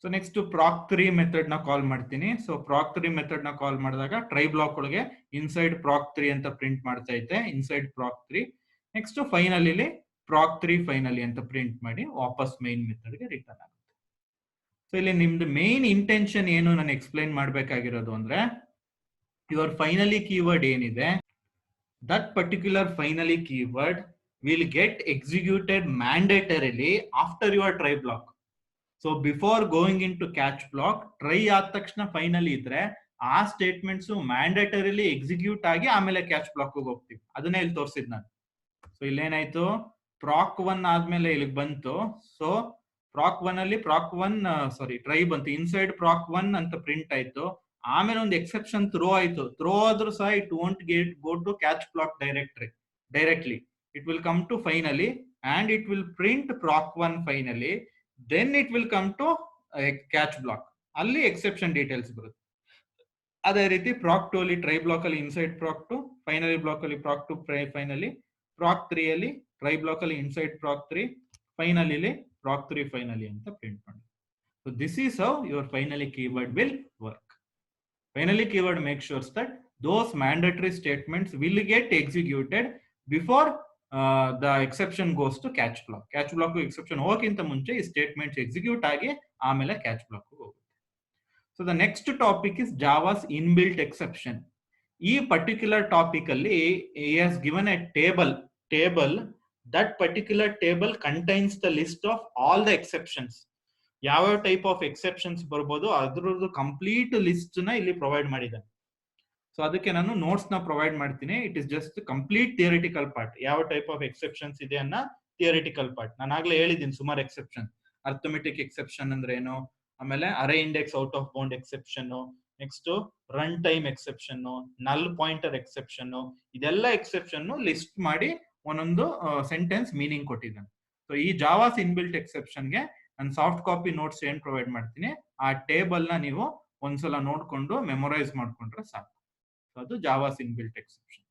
ಸೊ ನೆಕ್ಸ್ಟ್ proc3 ಮೆಥಡ್ ನ ಕಾಲ್ ಮಾಡ್ತೀನಿ. ಸೊ proc3 ಮೆಥಡ್ ನ ಕಾಲ್ ಮಾಡಿದಾಗ ಟ್ರೈ ಬ್ಲಾಕ್ ಒಳಗೆ ಇನ್ಸೈಡ್ proc3 ಅಂತ ಪ್ರಿಂಟ್ ಮಾಡ್ತಾ ಇದ್ದೆ, inside proc3. Next finally proc3 finally ಅಂತ ಪ್ರಿಂಟ್ ಮಾಡಿ ವಾಪಸ್ ಮೈನ್ ಮೆಥಡ್ ಗೆ ರಿಟರ್ನ್ ಆಗುತ್ತೆ. ಸೊ ಇಲ್ಲಿ ನಿಮ್ದು ಮೇನ್ ಇಂಟೆನ್ಷನ್ ಏನು ನಾನು ಎಕ್ಸ್ಪ್ಲೈನ್ ಮಾಡ್ಬೇಕಾಗಿರೋದು ಅಂದ್ರೆ, ಯುವರ್ ಫೈನಲಿ ಕೀವರ್ಡ್ ಏನಿದೆ, that particular finally keyword will get executed mandatorily after your try block. So before going in to catch block, try ಆದ ತಕ್ಷಣ ಫೈನಲಿ ಇದ್ರೆ ಆ ಸ್ಟೇಟ್ಮೆಂಟ್ಸ್ ಮ್ಯಾಂಡೇಟರಿಲಿ ಎಕ್ಸಿಕ್ಯೂಟ್ ಆಗಿ ಆಮೇಲೆ ಕ್ಯಾಚ್ ಬ್ಲಾಕ್ ಹೋಗ್ತೀವಿ. ಅದನ್ನೇ ಇಲ್ಲಿ ತೋರಿಸಿದ್ ನಾನು. ಸೊ ಇಲ್ಲೇನಾಯ್ತು, ಪ್ರಾಕ್ 1 ಆದ್ಮೇಲೆ ಇಲ್ಲಿಗೆ ಬಂತು. ಸೊ ಪ್ರಾಕ್ 1 ಅಲ್ಲಿ ಟ್ರೈ ಬಂತು, ಇನ್ಸೈಡ್ ಪ್ರಾಕ್ 1 ಅಂತ ಪ್ರಿಂಟ್ ಆಯ್ತು. ಆಮೇಲೆ ಒಂದು ಎಕ್ಸೆಪ್ಷನ್ ಥ್ರೋ ಆಯ್ತು. ಥ್ರೋ ಆದ್ರೂ ಸಹ it won't go to catch block directly. It will come to finally and it will print proc 1 finally, then it will come to catch block. ಅಲ್ಲಿ exception details ಬರುತ್ತೆ. ಅದೇ ರೀತಿ ಪ್ರಾಕ್ 2 ಅಲ್ಲಿ try block ಅಲ್ಲಿ inside proc 2, finally block ಅಲ್ಲಿ proc 2 finally, proc 3 ಅಲ್ಲಿ try block ಅಲ್ಲಿ inside proc 3, finally proc 3 finally ಅಂತ ಪ್ರಿಂಟ್ ಮಾಡಿ. So this is how your finally keyword will work. Finally keyword makes sure that those mandatory statements will get executed before the exception goes to catch block. Catch block exception ಹೋಗಕ್ಕಿಂತ ಮುಂಚೆ ಈ statements execute ಆಗಿ ಆಮೇಲೆ catch block ಹೋಗುತ್ತೆ. So the next topic is Java's inbuilt exception. ಈ particular topic ಅಲ್ಲಿ he has given a table. That particular table contains the list of all the exceptions. ಯಾವ type of exceptions ಬರ್ಬೋದು ಅದ್ರದ್ದು complete list ನ ಇಲ್ಲಿ provide ಮಾಡಿದ್ದಾನೆ. So ಅದಕ್ಕೆ ನಾನು ನೋಟ್ಸ್ ನ ಪ್ರೊವೈಡ್ ಮಾಡ್ತೀನಿ. It is just complete theoretical part. ಯಾವ ಟೈಪ್ ಆಫ್ ಎಕ್ಸೆಪ್ಷನ್ಸ್ ಇದೆ ಅನ್ನ ಥಿಯರಿಟಿಕಲ್ ಪಾರ್ಟ್ ನಾನು ಆಗ್ಲೇ ಹೇಳಿದ್ದೀನಿ ಸುಮಾರು ಎಕ್ಸೆಪ್ಷನ್. ಅರ್ಥಮೆಟಿಕ್ ಎಕ್ಸೆಪ್ಷನ್ ಅಂದ್ರೆ ಏನು, ಆಮೇಲೆ array index out of bound exception, next run time exception, null pointer exception, ಇದೆಲ್ಲ ಎಕ್ಸೆಪ್ಷನ್ ಲಿಸ್ಟ್ ಮಾಡಿ ಒಂದೊಂದು ಸೆಂಟೆನ್ಸ್ ಮೀನಿಂಗ್ ಕೊಟ್ಟಿದ್ದಾನೆ. ಸೊ ಈ ಜಾವಾಸ್ ಇನ್ಬಿಲ್ಟ್ ಎಕ್ಸೆಪ್ಷನ್ ಗೆ ನಾನು ಸಾಫ್ಟ್ ಕಾಪಿ ನೋಟ್ಸ್ ಏನ್ ಪ್ರೊವೈಡ್ ಮಾಡ್ತೀನಿ, ಆ ಟೇಬಲ್ ನ ನೀವು ಒಂದ್ಸಲ ನೋಡ್ಕೊಂಡು ಮೆಮೊರೈಸ್ ಮಾಡ್ಕೊಂಡ್ರೆ ಸಾಕು. ಸೊ ಅದು Java's inbuilt exception.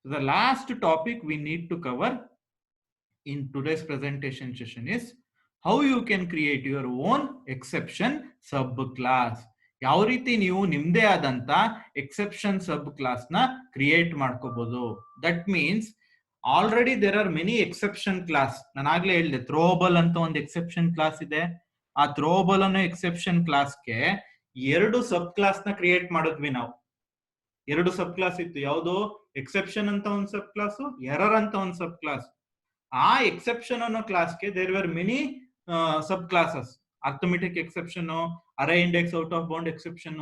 So the last topic we need to cover in today's presentation session is how you can create your own exception sub class. ಯಾವ ರೀತಿ ನೀವು ನಿಮ್ದೇ ಆದಂತ ಎಕ್ಸೆಪ್ಷನ್ ಸಬ್ ಕ್ಲಾಸ್ ನ ಕ್ರಿಯೇಟ್ ಮಾಡ್ಕೋಬಹುದು. That means already there are many exception class. ನಾನು ಆಗ್ಲೇ ಹೇಳಿದೆ ಥ್ರೋಬಲ್ ಅಂತ ಒಂದು ಎಕ್ಸೆಪ್ಷನ್ ಕ್ಲಾಸ್ ಇದೆ. ಆ ಥ್ರೋಬಲ್ ಅನ್ನೋ ಎಕ್ಸೆಪ್ಷನ್ ಕ್ಲಾಸ್ಗೆ 2 ಸಬ್ ಕ್ಲಾಸ್ ನ ಕ್ರಿಯೇಟ್ ಮಾಡಿದ್ವಿ ನಾವು. 2 ಸಬ್ ಕ್ಲಾಸ್ ಇತ್ತು. ಯಾವುದು, ಎಕ್ಸೆಪ್ಷನ್ ಅಂತ ಒಂದು ಸಬ್ ಕ್ಲಾಸ್, ಎರರ್ ಅಂತ ಒಂದು ಸಬ್ ಕ್ಲಾಸ್. ಆ ಎಕ್ಸೆಪ್ಷನ್ ಅನ್ನೋ ಕ್ಲಾಸ್ಗೆ there were many sub classes. Arithmetic exception, array index out of bound exception,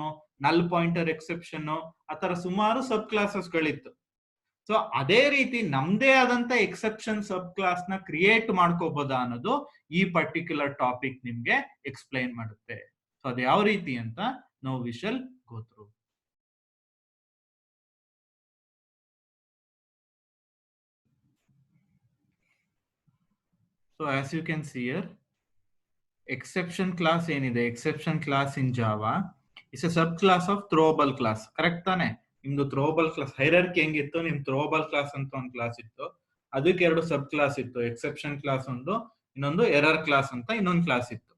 null pointer exception, ಆತರ ಸುಮಾರು ಸಬ್ ಕ್ಲಾಸಸ್ ಗಳಿತ್ತು. ಸೊ ಅದೇ ರೀತಿ ನಮ್ದೇ ಆದಂತ ಎಕ್ಸೆಪ್ಷನ್ ಸಬ್ ಕ್ಲಾಸ್ ನ ಕ್ರಿಯೇಟ್ ಮಾಡ್ಕೋಬಹುದಾ ಅನ್ನೋದು ಈ ಪರ್ಟಿಕ್ಯುಲರ್ ಟಾಪಿಕ್ ನಿಮ್ಗೆ ಎಕ್ಸ್ಪ್ಲೈನ್ ಮಾಡುತ್ತೆ. ಸೊ ಅದು ಯಾವ ರೀತಿ ಅಂತ ನಾವು we shall go through. So as you can see here, exception class ಏನಿದೆ, exception class in Java is a sub class of throwable class. Correct ತಾನೆ? ನಿಮ್ದು ಥ್ರೋಬಲ್ ಕ್ಲಾಸ್ ಹೈರಾರ್ಕಿ ಹೆಂಗಿತ್ತು, ನಿಮ್ ಥ್ರೋಬಲ್ ಕ್ಲಾಸ್ ಅಂತ ಒಂದು ಕ್ಲಾಸ್ ಇತ್ತು, ಅದಕ್ಕೆ 2 ಸಬ್ ಕ್ಲಾಸ್ ಇತ್ತು. ಎಕ್ಸೆಪ್ಷನ್ ಕ್ಲಾಸ್ ಒಂದು, ಇನ್ನೊಂದು ಎರರ್ ಕ್ಲಾಸ್ ಅಂತ ಇನ್ನೊಂದು ಕ್ಲಾಸ್ ಇತ್ತು.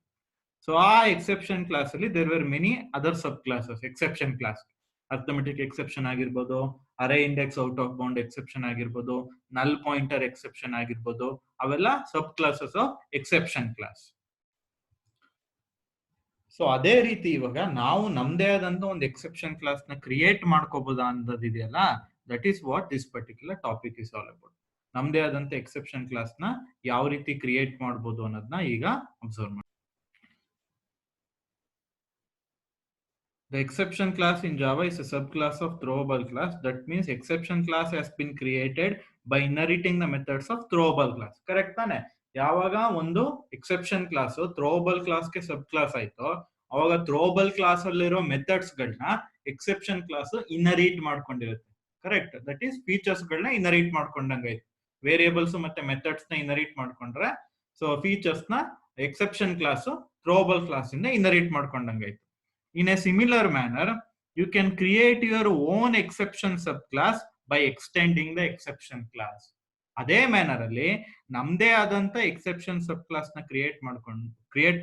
ಸೊ ಆ ಎಕ್ಸೆಪ್ಷನ್ ಕ್ಲಾಸ್ ಅಲ್ಲಿ there were many other sub classes. Exception class arithmetic exception ಆಗಿರ್ಬೋದು, array index out of bound exception ಆಗಿರ್ಬೋದು, ನಲ್ ಪಾಯಿಂಟರ್ ಎಕ್ಸೆಪ್ಷನ್ ಆಗಿರ್ಬೋದು, ಅವೆಲ್ಲ sub classes of exception class. So ಅದೇ ರೀತಿ ಇವಾಗ ನಾವು ನಮ್ದೇ ಆದಂತ ಒಂದು ಎಕ್ಸೆಪ್ಷನ್ ಕ್ಲಾಸ್ ನ ಕ್ರಿಯೇಟ್ ಮಾಡ್ಕೋಬಹುದಾ ಅನ್ನೋದಿದೆಯಲ್ಲ, that is what this particular topic is all about. ನಮ್ದೇ ಆದಂತ ಎಕ್ಸೆಪ್ಷನ್ ಕ್ಲಾಸ್ ನ ಯಾವ ರೀತಿ ಕ್ರಿಯೇಟ್ ಮಾಡಬಹುದು ಅನ್ನೋದನ್ನ ಈಗ ಅಬ್ಸರ್ವ್ ಮಾಡಿ. The exception class in Java is a subclass of throwable class. That means exception class has been created by inheriting the methods of throwable class. Correct ತಾನೆ? ಯಾವಾಗ ಒಂದು ಎಕ್ಸೆಪ್ಷನ್ ಕ್ಲಾಸ್ ಥ್ರೋಬಲ್ ಕ್ಲಾಸ್ಗೆ ಸಬ್ class ಆಯ್ತೋ, ಅವಾಗ throwable class ಅಲ್ಲಿರೋ methods ಗಳನ್ನ exception class inherit ಮಾಡ್ಕೊಂಡಿರುತ್ತೆ. Correct, that is features ಗಳನ್ನ ಇನರಿಟ್ ಮಾಡ್ಕೊಂಡಂಗೈತೆ. ವೇರಿಯೇಬಲ್ಸ್ ಮತ್ತೆ ಮೆಥಡ್ಸ್ ನ ಇನರಿಟ್ ಮಾಡ್ಕೊಂಡ್ರೆ ಸೊ ಫೀಚರ್ಸ್ ನ ಎಕ್ಸೆಪ್ಷನ್ ಕ್ಲಾಸ್ ಥ್ರೋಬಲ್ ಕ್ಲಾಸ್ ಇಂದ ಇನರಿಟ್ ಮಾಡ್ಕೊಂಡಂಗೈತೆ. In a similar manner you can create your own exception sub class by extending the exception class. ಅದೇ manner ಅಲ್ಲಿ ನಮ್ದೇ ಆದಂತ ಎಕ್ಸೆಪ್ಷನ್ ಸಬ್ ಕ್ಲಾಸ್ ನ ಕ್ರಿಯೇಟ್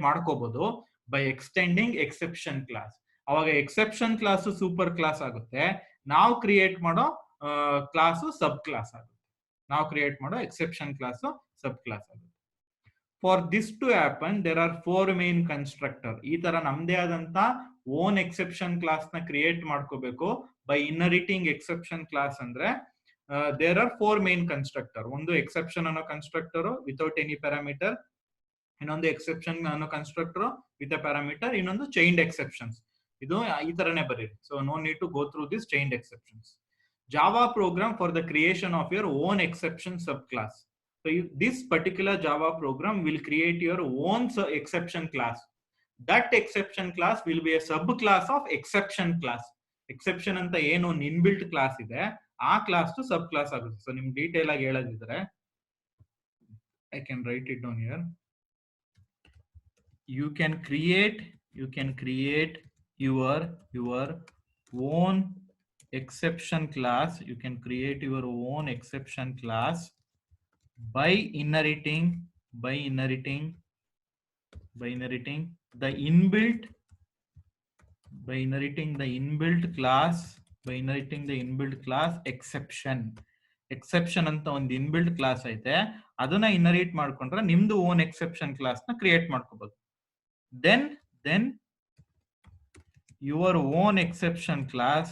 ಮಾಡ್ಕೋಬಹುದು ಬೈ ಎಕ್ಸ್ಟೆಂಡಿಂಗ್ ಎಕ್ಸೆಪ್ಷನ್ ಕ್ಲಾಸ್. ಅವಾಗ exception class super class ಆಗುತ್ತೆ, ನಾವು ಕ್ರಿಯೇಟ್ ಮಾಡೋ ಕ್ಲಾಸ್ ಸಬ್ ಕ್ಲಾಸ್ ಆಗುತ್ತೆ. ನಾವು ಕ್ರಿಯೇಟ್ ಮಾಡೋ ಎಕ್ಸೆಪ್ಷನ್ ಕ್ಲಾಸ್ ಸಬ್ ಕ್ಲಾಸ್ ಆಗುತ್ತೆ. For this to happen there are 4 main constructor. ಈ ತರ ನಮ್ದೇ ಆದಂತ ಓನ್ ಎಕ್ಸೆಪ್ಷನ್ ಕ್ಲಾಸ್ ನ ಕ್ರಿಯೇಟ್ ಮಾಡ್ಕೋಬೇಕು ಬೈ ಇನ್ಹೆರಿಟಿಂಗ್ ಎಕ್ಸೆಪ್ಷನ್ ಕ್ಲಾಸ್ ಅಂದ್ರೆ ದೇರ್ ಆರ್ 4 ಮೇನ್ ಕನ್ಸ್ಟ್ರಕ್ಟರ್. ಒಂದು ಎಕ್ಸೆಪ್ಷನ್ ಅನ್ನೋ ಕನ್ಸ್ಟ್ರಕ್ಟರ್ ವಿತೌಟ್ ಎನಿ ಪ್ಯಾರಾಮೀಟರ್, ಇನ್ನೊಂದು ಎಕ್ಸೆಪ್ಷನ್ ಅನ್ನೋ ಕನ್ಸ್ಟ್ರಕ್ಟರ್ ವಿತ್ ಎ ಪ್ಯಾರಾಮೀಟರ್, ಇನ್ನೊಂದು ಚೈನ್ಡ್ ಎಕ್ಸೆಪ್ಷನ್ಸ್. ಇದು ಈ ತರನೇ ಬರೀರಿ. So no need to go through this chained exceptions. Java program for the creation of your own exception subclass. So this particular Java program will create your own exception class. That exception class will be a subclass of exception class. Exception anta ಏನು inbuilt class ಇದೆ ಆ class to subclass ಆಗುತ್ತೆ. So ನಿಮ್ಗೆ detail ಆಗಿ ಹೇಳೋದಿದ್ರೆ I can write it down here. You can create your own exception class. You can create your own exception class by inheriting the inbuilt class exception ಅಂತ ಒಂದು inbuilt class ಐತೆ, ಅದನ್ನ inherit ಮಾಡ್ಕೊಂಡ್ರೆ ನಿಮ್ದು own exception class ನ create ಮಾಡ್ಕೋಬಹುದು. then your own exception class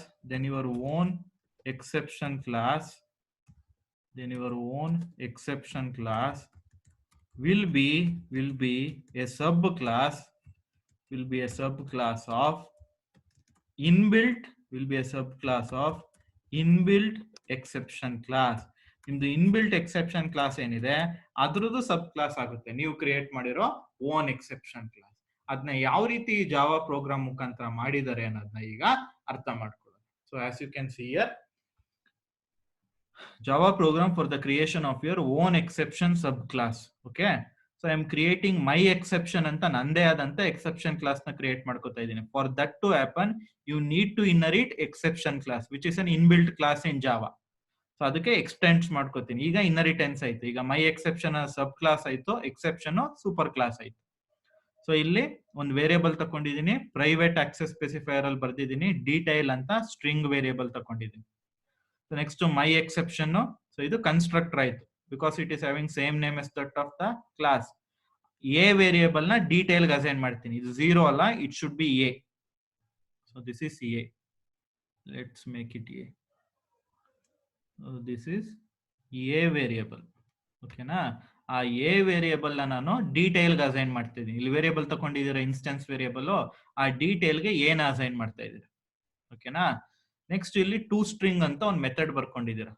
will be a subclass of inbuilt exception class. ನಿಮ್ದು inbuilt exception class ಏನಿದೆ ಅದ್ರದ್ದು ಸಬ್ ಕ್ಲಾಸ್ ಆಗುತ್ತೆ ನೀವು ಕ್ರಿಯೇಟ್ ಮಾಡಿರೋ ಓನ್ ಎಕ್ಸೆಪ್ಷನ್ ಕ್ಲಾಸ್. ಅದನ್ನ ಯಾವ ರೀತಿ ಜಾವಾ ಪ್ರೋಗ್ರಾಮ್ ಮುಖಾಂತರ ಮಾಡಿದ್ದಾರೆ ಅನ್ನೋದನ್ನ ಈಗ ಅರ್ಥ ಮಾಡ್ಕೊಳ್ಳೋಣ. So as you can see here, Java program for the creation of your own exception subclass. Okay, so I am creating my exception anta nande adanta exception class na create ಮಾಡ್ಕೊತಾ ಇದೀನಿ. For that to happen you need to inherit exception class which is an inbuilt class in Java. So ಅದಕ್ಕೆ extends ಮಾಡ್ಕೊತೀನಿ. ಈಗ inheritance ಆಯ್ತು, ಈಗ my exception sub class ಆಯ್ತು, exception super class ಆಯ್ತು. So ಇಲ್ಲಿ ಒಂದು ವೇರಿಯೇಬಲ್ ತಕೊಂಡಿದ್ದೀನಿ, ಪ್ರೈವೇಟ್ ಆಕ್ಸೆಸ್ ಸ್ಪೆಸಿಫೈಯರ್ ಅಲ್ಲಿ ಬರ್ದಿದ್ದೀನಿ, ಡೀಟೈಲ್ ಅಂತ ಸ್ಟ್ರಿಂಗ್ ವೇರಿಯೇಬಲ್ ತಕೊಂಡಿದ್ದೀನಿ. So next my exception, so ಇದು ಕನ್ಸ್ಟ್ರಕ್ಟರ್ ಆಯ್ತು because it is having same name as that of the class. A variable ನ ಡೀಟೈಲ್ ಗೆ ಅಸೈನ್ ಮಾಡ್ತೀನಿ, ಇದು 0 ಅಲ್ಲ, it should be a. So this is A, let's make it A. This is A variable. ಓಕೆನಾ, ಆ A variable ನಾನು detail ಗೆ assign ಮಾಡ್ತಿದ್ದೀನಿ. ಇಲ್ಲಿ ವೇರಿಯೇಬಲ್ ತಗೊಂಡಿದ್ದೀರಾ ಇನ್ಸ್ಟೆನ್ಸ್ ವೇರಿಯೇಬಲ್, ಆ ಡೀಟೈಲ್ ಗೆ ಏನ್ ಅಸೈನ್ ಮಾಡ್ತಾ ಇದ್ದೀರಾ. ಓಕೆನಾ, ನೆಕ್ಸ್ಟ್ ಇಲ್ಲಿ ಟು ಸ್ಟ್ರಿಂಗ್ ಅಂತ ಒಂದು ಮೆಥಡ್ ಬರ್ಕೊಂಡಿದ್ದೀರಾ.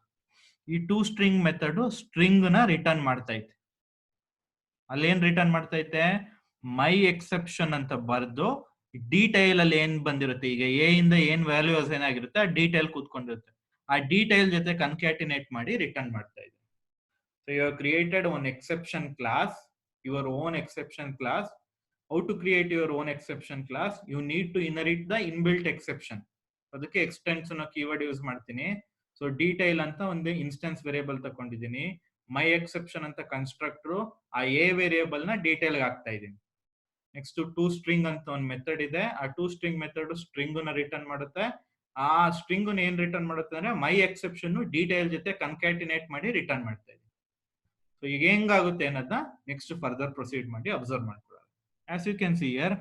ಈ ಟು ಸ್ಟ್ರಿಂಗ್ ಮೆಥಡ್ ಸ್ಟ್ರಿಂಗ್ ನ ರಿಟರ್ನ್ ಮಾಡ್ತಾ ಐತೆ. ಅಲ್ಲೇನ್ ರಿಟರ್ನ್ ಮಾಡ್ತಾ ಐತೆ, ಮೈ ಎಕ್ಸೆಪ್ಷನ್ ಅಂತ ಬರ್ದು ಡೀಟೈಲ್ ಅಲ್ಲಿ ಏನ್ ಬಂದಿರುತ್ತೆ, ಈಗ ಎ ಇಂದ ಏನ್ ವ್ಯಾಲ್ಯೂ ಅಸೈನ್ ಆಗಿರುತ್ತೆ ಆ ಡೀಟೈಲ್ ಕೂತ್ಕೊಂಡಿರುತ್ತೆ, ಆ ಡೀಟೈಲ್ ಜೊತೆ ಕನ್ಕ್ಯಾಟಿನೇಟ್ ಮಾಡಿ ರಿಟರ್ನ್ ಮಾಡ್ತಾ ಇದೆ. So you have created one exception class, your own exception class. How to create your own exception class? You need to inherit the inbuilt exception. ಅದಕ್ಕೆ ಎಕ್ಸ್ಟೆನ್ಸ್ ಅನ್ನೋ keyword use ಮಾಡ್ತೀನಿ. So detail ಅಂತ ಒಂದು instance variable ತಗೊಂಡಿದ್ದೀನಿ, ಮೈ exception ಅಂತ constructor, ಆ A variable ನ detail ಹಾಕ್ತಾ ಇದ್ದೀನಿ. ನೆಕ್ಸ್ಟ್ ಟು ಸ್ಟ್ರಿಂಗ್ ಅಂತ ಒಂದು ಮೆಥಡ್ ಇದೆ, ಆ ಟು ಸ್ಟ್ರಿಂಗ್ ಮೆಥಡ್ ಸ್ಟ್ರಿಂಗ್ ನ ರಿಟರ್ನ್ ಮಾಡುತ್ತೆ. ಆ ಸ್ಟ್ರಿಂಗ್ ಏನ್ ರಿಟರ್ನ್ ಮಾಡುತ್ತೆ ಅಂದ್ರೆ ಮೈ ಎಕ್ಸೆಪ್ಷನ್ ಡೀಟೈಲ್ ಜೊತೆ ಕನ್ಕ್ಯಾಟಿನೇಟ್ ಮಾಡಿ ರಿಟರ್ನ್ ಮಾಡ್ತಾ ಇದೆ. ಸೊ ಈಗ ಹೆಂಗಾಗುತ್ತೆ ಅನ್ನೋದನ್ನ ನೆಕ್ಸ್ಟ್ ಫರ್ದರ್ ಪ್ರೊಸೀಡ್ ಮಾಡಿ ಅಬ್ಸರ್ವ್ ಮಾಡ್ಕೊಳ್ಳೋಣ. As you can see here,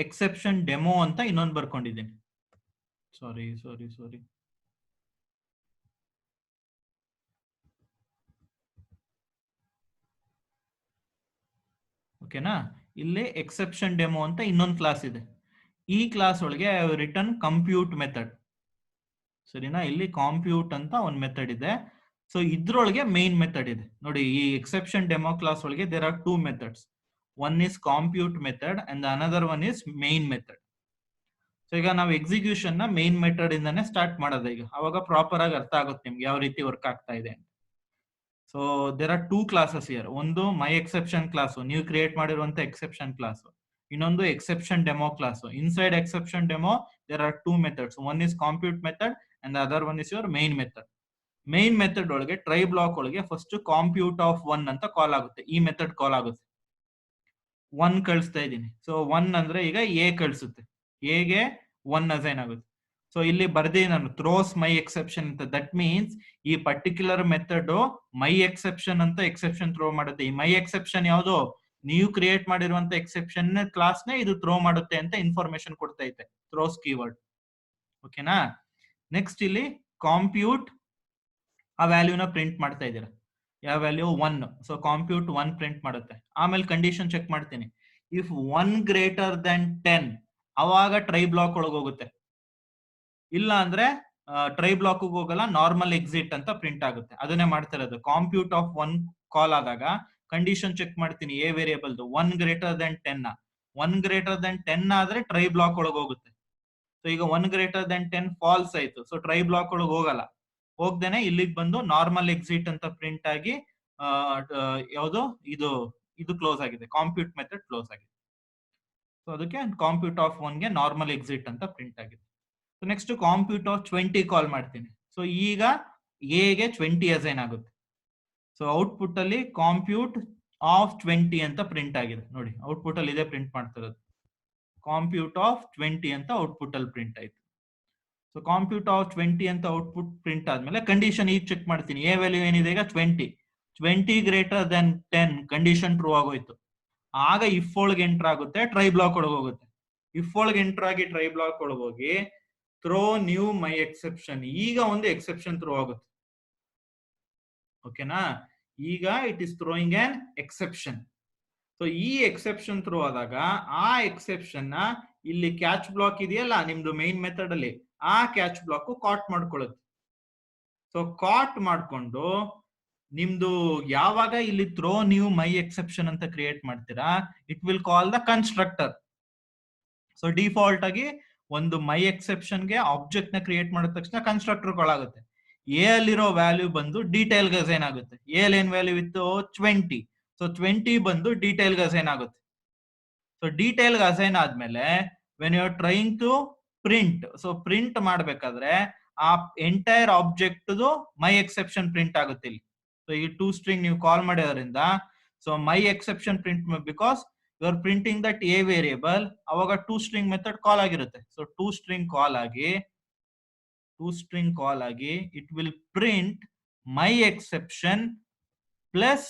exception demo ಅಂತ ಇನ್ನೊಂದು ಬರ್ಕೊಂಡಿದ್ದೀನಿ. ಸಾರಿ ಓಕೆನಾ, ಇಲ್ಲಿ ಎಕ್ಸೆಪ್ಷನ್ ಡೆಮೋ ಅಂತ ಇನ್ನೊಂದು ಕ್ಲಾಸ್ ಇದೆ. ಈ ಕ್ಲಾಸ್ ಒಳಗೆ ರಿಟರ್ನ್ ಕಂಪ್ಯೂಟ್ ಮೆಥಡ್. ಸರಿನಾ, ಇಲ್ಲಿ ಕಾಂಪ್ಯೂಟ್ ಅಂತ ಒಂದು ಮೆಥಡ್ ಇದೆ. ಸೊ ಇದ್ರೊಳಗೆ ಮೇನ್ ಮೆಥಡ್ ಇದೆ ನೋಡಿ. ಈ ಎಕ್ಸೆಪ್ಷನ್ ಡೆಮೋ ಕ್ಲಾಸ್ ಒಳಗೆ there are 2 methods. one is compute method and the another one is main method. So ಈಗ ನಾವು ಎಕ್ಸಿಕ್ಯೂಷನ್ ನ ಮೇನ್ ಮೆಥಡ್ ಇಂದಾನೆ ಸ್ಟಾರ್ಟ್ ಮಾಡೋದು. ಈಗ ಅವಾಗ ಪ್ರಾಪರ್ ಆಗಿ ಅರ್ಥ ಆಗುತ್ತೆ ನಿಮ್ಗೆ ಯಾವ ರೀತಿ ವರ್ಕ್ ಆಗ್ತಾ ಇದೆ. So there are two classes here. ಒಂದು ಮೈ ಎಕ್ಸೆಪ್ಷನ್ ಕ್ಲಾಸ್, ನೀವು ಕ್ರಿಯೇಟ್ ಮಾಡಿರುವಂತ ಎಕ್ಸೆಪ್ಷನ್ ಕ್ಲಾಸ್. ಇನ್ನೊಂದು exception demo class. Inside exception demo there are two methods. One is compute method and other one is your main method. Main method ಒಳಗೆ try block ಒಳಗೆ first compute of one ಅಂತ call ಆಗುತ್ತೆ. ಈ method ಕಾಲ್ ಆಗುತ್ತೆ. One ಕಳಿಸ್ತಾ ಇದ್ದೀನಿ. So one ಅಂದ್ರೆ ಈಗ ಎ ಕಳಿಸುತ್ತೆ, ಎಗೆ ಒನ್ ಅಸೈನ್ ಆಗುತ್ತೆ. ಸೊ ಇಲ್ಲಿ ಬರ್ದಿ ನಾನು ಥ್ರೋಸ್ ಮೈ ಎಕ್ಸೆಪ್ಷನ್ ಅಂತ. ದಟ್ ಮೀನ್ಸ್ ಈ ಪರ್ಟಿಕ್ಯುಲರ್ ಮೆಥಡ್ ಮೈ ಎಕ್ಸೆಪ್ಷನ್ ಅಂತ ಎಕ್ಸೆಪ್ಷನ್ ಥ್ರೋ ಮಾಡುತ್ತೆ. ಈ ಮೈ ಎಕ್ಸೆಪ್ಷನ್ ಯಾವುದು, ನೀವು ಕ್ರಿಯೇಟ್ ಮಾಡಿರುವಂತ ಎಕ್ಸೆಪ್ಷನ್ ಕ್ಲಾಸ್ ನೇ ಇದು ಥ್ರೋ ಮಾಡುತ್ತೆ ಅಂತ ಇನ್ಫಾರ್ಮೇಶನ್ ಕೊಡ್ತಾ ಐತೆ ಥ್ರೋಸ್ ಕೀವರ್ಡ್. ಓಕೆನಾ. ನೆಕ್ಸ್ಟ್ ಇಲ್ಲಿ ಕಾಂಪ್ಯೂಟ್ ಆ ವ್ಯಾಲ್ಯೂನ ಪ್ರಿಂಟ್ ಮಾಡ್ತಾ ಇದ್ದೀರಾ. ಯಾವ value, one. So compute one print ಮಾಡುತ್ತೆ. ಆಮೇಲೆ ಕಂಡೀಷನ್ ಚೆಕ್ ಮಾಡ್ತೀನಿ. ಇಫ್ ಒನ್ ಗ್ರೇಟರ್ ದನ್ 10 ಅವಾಗ ಟ್ರೈ ಬ್ಲಾಕ್ ಒಳಗೆ ಹೋಗುತ್ತೆ. ಇಲ್ಲ ಅಂದ್ರೆ ಟ್ರೈ ಬ್ಲಾಕ್ ಹೋಗಲ್ಲ, ನಾರ್ಮಲ್ ಎಕ್ಸಿಟ್ ಅಂತ ಪ್ರಿಂಟ್ ಆಗುತ್ತೆ. ಅದನ್ನೇ ಮಾಡ್ತಾ ಇರೋದು. ಕಾಂಪ್ಯೂಟ್ ಆಫ್ ಒನ್ ಕಾಲ್ ಆದಾಗ ಕಂಡೀಷನ್ ಚೆಕ್ ಮಾಡ್ತೀನಿ A variable one greater than 10. One greater than 10 ಆದ್ರೆ ಟ್ರೈ ಬ್ಲಾಕ್ ಒಳಗೆ ಹೋಗುತ್ತೆ. ಸೊ ಈಗ ಒನ್ ಗ್ರೇಟರ್ ದನ್ 10 ಫಾಲ್ಸ್ ಆಯ್ತು. ಸೊ ಟ್ರೈ ಬ್ಲಾಕ್ ಒಳಗೆ ಹೋಗಲ್ಲ. ಹೋಗ್ದೇನೆ ಇಲ್ಲಿಗೆ ಬಂದು ನಾರ್ಮಲ್ ಎಕ್ಸಿಟ್ ಅಂತ ಪ್ರಿಂಟ್ ಆಗಿ ಯಾವುದು ಇದು ಕ್ಲೋಸ್ ಆಗಿದೆ, ಕಾಂಪ್ಯೂಟ್ ಮೆಥಡ್ ಕ್ಲೋಸ್ ಆಗಿದೆ. ಸೊ ಅದಕ್ಕೆ ಕಾಂಪ್ಯೂಟ್ ಆಫ್ ಒನ್ಗೆ ನಾರ್ಮಲ್ ಎಕ್ಸಿಟ್ ಅಂತ ಪ್ರಿಂಟ್ ಆಗಿದೆ. ಸೊ ನೆಕ್ಸ್ಟ್ ಕಾಂಪ್ಯೂಟ್ ಆಫ್ 20 ಕಾಲ್ ಮಾಡ್ತೀನಿ. ಸೊ ಈಗ ಎಗೆ 20 ಅಸೈನ್ ಆಗುತ್ತೆ. ಸೊ ಔಟ್ಪುಟ್ ಅಲ್ಲಿ ಕಾಂಪ್ಯೂಟ್ ಆಫ್ 20 ಅಂತ ಪ್ರಿಂಟ್ ಆಗಿದೆ. ನೋಡಿ ಔಟ್ಪುಟ್ ಅಲ್ಲಿ ಇದೇ ಪ್ರಿಂಟ್ ಮಾಡ್ತಿರೋದು. ಕಾಂಪ್ಯೂಟ್ ಆಫ್ 20 ಅಂತ ಔಟ್ಪುಟ್ ಅಲ್ಲಿ ಪ್ರಿಂಟ್ ಆಯ್ತು. ಸೊ ಕಾಂಪ್ಯೂಟ್ ಆಫ್ 20 ಅಂತ ಔಟ್ಪುಟ್ ಪ್ರಿಂಟ್ ಆದ್ಮೇಲೆ ಕಂಡೀಷನ್ ಈಗ ಚೆಕ್ ಮಾಡ್ತೀನಿ. ಎ ವ್ಯಾಲ್ಯೂ ಏನಿದೆ ಈಗ 20 ಗ್ರೇಟರ್ ದನ್ 10 ಕಂಡೀಷನ್ ಟ್ರೂ ಆಗೋಯ್ತು. ಆಗ ಇಫ್ ಒಳಗೆ ಎಂಟರ್ ಆಗುತ್ತೆ, ಟ್ರೈ ಬ್ಲಾಕ್ ಒಳಗೆ ಹೋಗುತ್ತೆ. ಇಫ್ ಒಳಗೆ ಎಂಟರ್ ಆಗಿ ಟ್ರೈ ಬ್ಲಾಕ್ ಒಳಗೆ ಹೋಗಿ ಥ್ರೋ ನ್ಯೂ ಮೈ ಎಕ್ಸೆಪ್ಷನ್. ಈಗ ಒಂದು ಎಕ್ಸೆಪ್ಷನ್ ಥ್ರೋ ಆಗುತ್ತೆ. ಓಕೆನಾ. ಈಗ it is throwing on exception. So ಈ ಎಕ್ಸೆಪ್ಷನ್ ಥ್ರೋ ಆದಾಗ ಆ ಎಕ್ಸೆಪ್ಷನ್ ನ ಇಲ್ಲಿ ಕ್ಯಾಚ್ ಬ್ಲಾಕ್ ಇದೆಯಲ್ಲ ನಿಮ್ದು ಮೈನ್ ಮೆಥಡ್ ಅಲ್ಲಿ, ಆ ಕ್ಯಾಚ್ ಬ್ಲಾಕ್ ಕಾಟ್ ಮಾಡ್ಕೊಳ್ಳುತ್ತೆ. ಸೊ ಕಾಟ್ ಮಾಡ್ಕೊಂಡು ನಿಮ್ದು ಯಾವಾಗ ಇಲ್ಲಿ ಥ್ರೋ ನ್ಯೂ ಮೈ ಎಕ್ಸೆಪ್ಷನ್ ಅಂತ ಕ್ರಿಯೇಟ್ ಮಾಡ್ತೀರಾ, it will call the constructor. So default ಆಗಿ ಒಂದು ಮೈ ಎಕ್ಸೆಪ್ಷನ್ ಗೆ ಆಬ್ಜೆಕ್ಟ್ ನ ಕ್ರಿಯೇಟ್ ಮಾಡಿದ ತಕ್ಷಣ ಕನ್ಸ್ಟ್ರಕ್ಟರ್ ಕಾಲ್ ಆಗುತ್ತೆ. ಎ ಅಲ್ಲಿರೋ ವ್ಯಾಲ್ಯೂ ಬಂದು ಡೀಟೇಲ್ ಗೆ ಅಸೈನ್ ಆಗುತ್ತೆ. ಎ ಅಲ್ಲಿ ಏನ್ ವ್ಯಾಲ್ಯೂ ಇತ್ತು, 20. ಸೊ 20 ಬಂದು ಡೀಟೇಲ್ ಗೆ ಅಸೈನ್ ಆಗುತ್ತೆ. ಸೊ ಡೀಟೇಲ್ ಗೆ ಅಸೈನ್ ಆದ್ಮೇಲೆ when you are trying to print, so print ಮಾಡ್ಬೇಕಾದ್ರೆ ಆ entire object my exception print ಆಗುತ್ತೆ ಇಲ್ಲಿ. ಸೊ ಈ ಟೂ ಸ್ಟ್ರಿಂಗ್ ನೀವು ಕಾಲ್ ಮಾಡಿದ್ರಿಂದ so my exception print, because you are printing that a variable, ಅವಾಗ ಟೂ ಸ್ಟ್ರಿಂಗ್ ಮೆಥಡ್ ಕಾಲ್ ಆಗಿರುತ್ತೆ. So to string call ಆಗಿ it will print my exception plus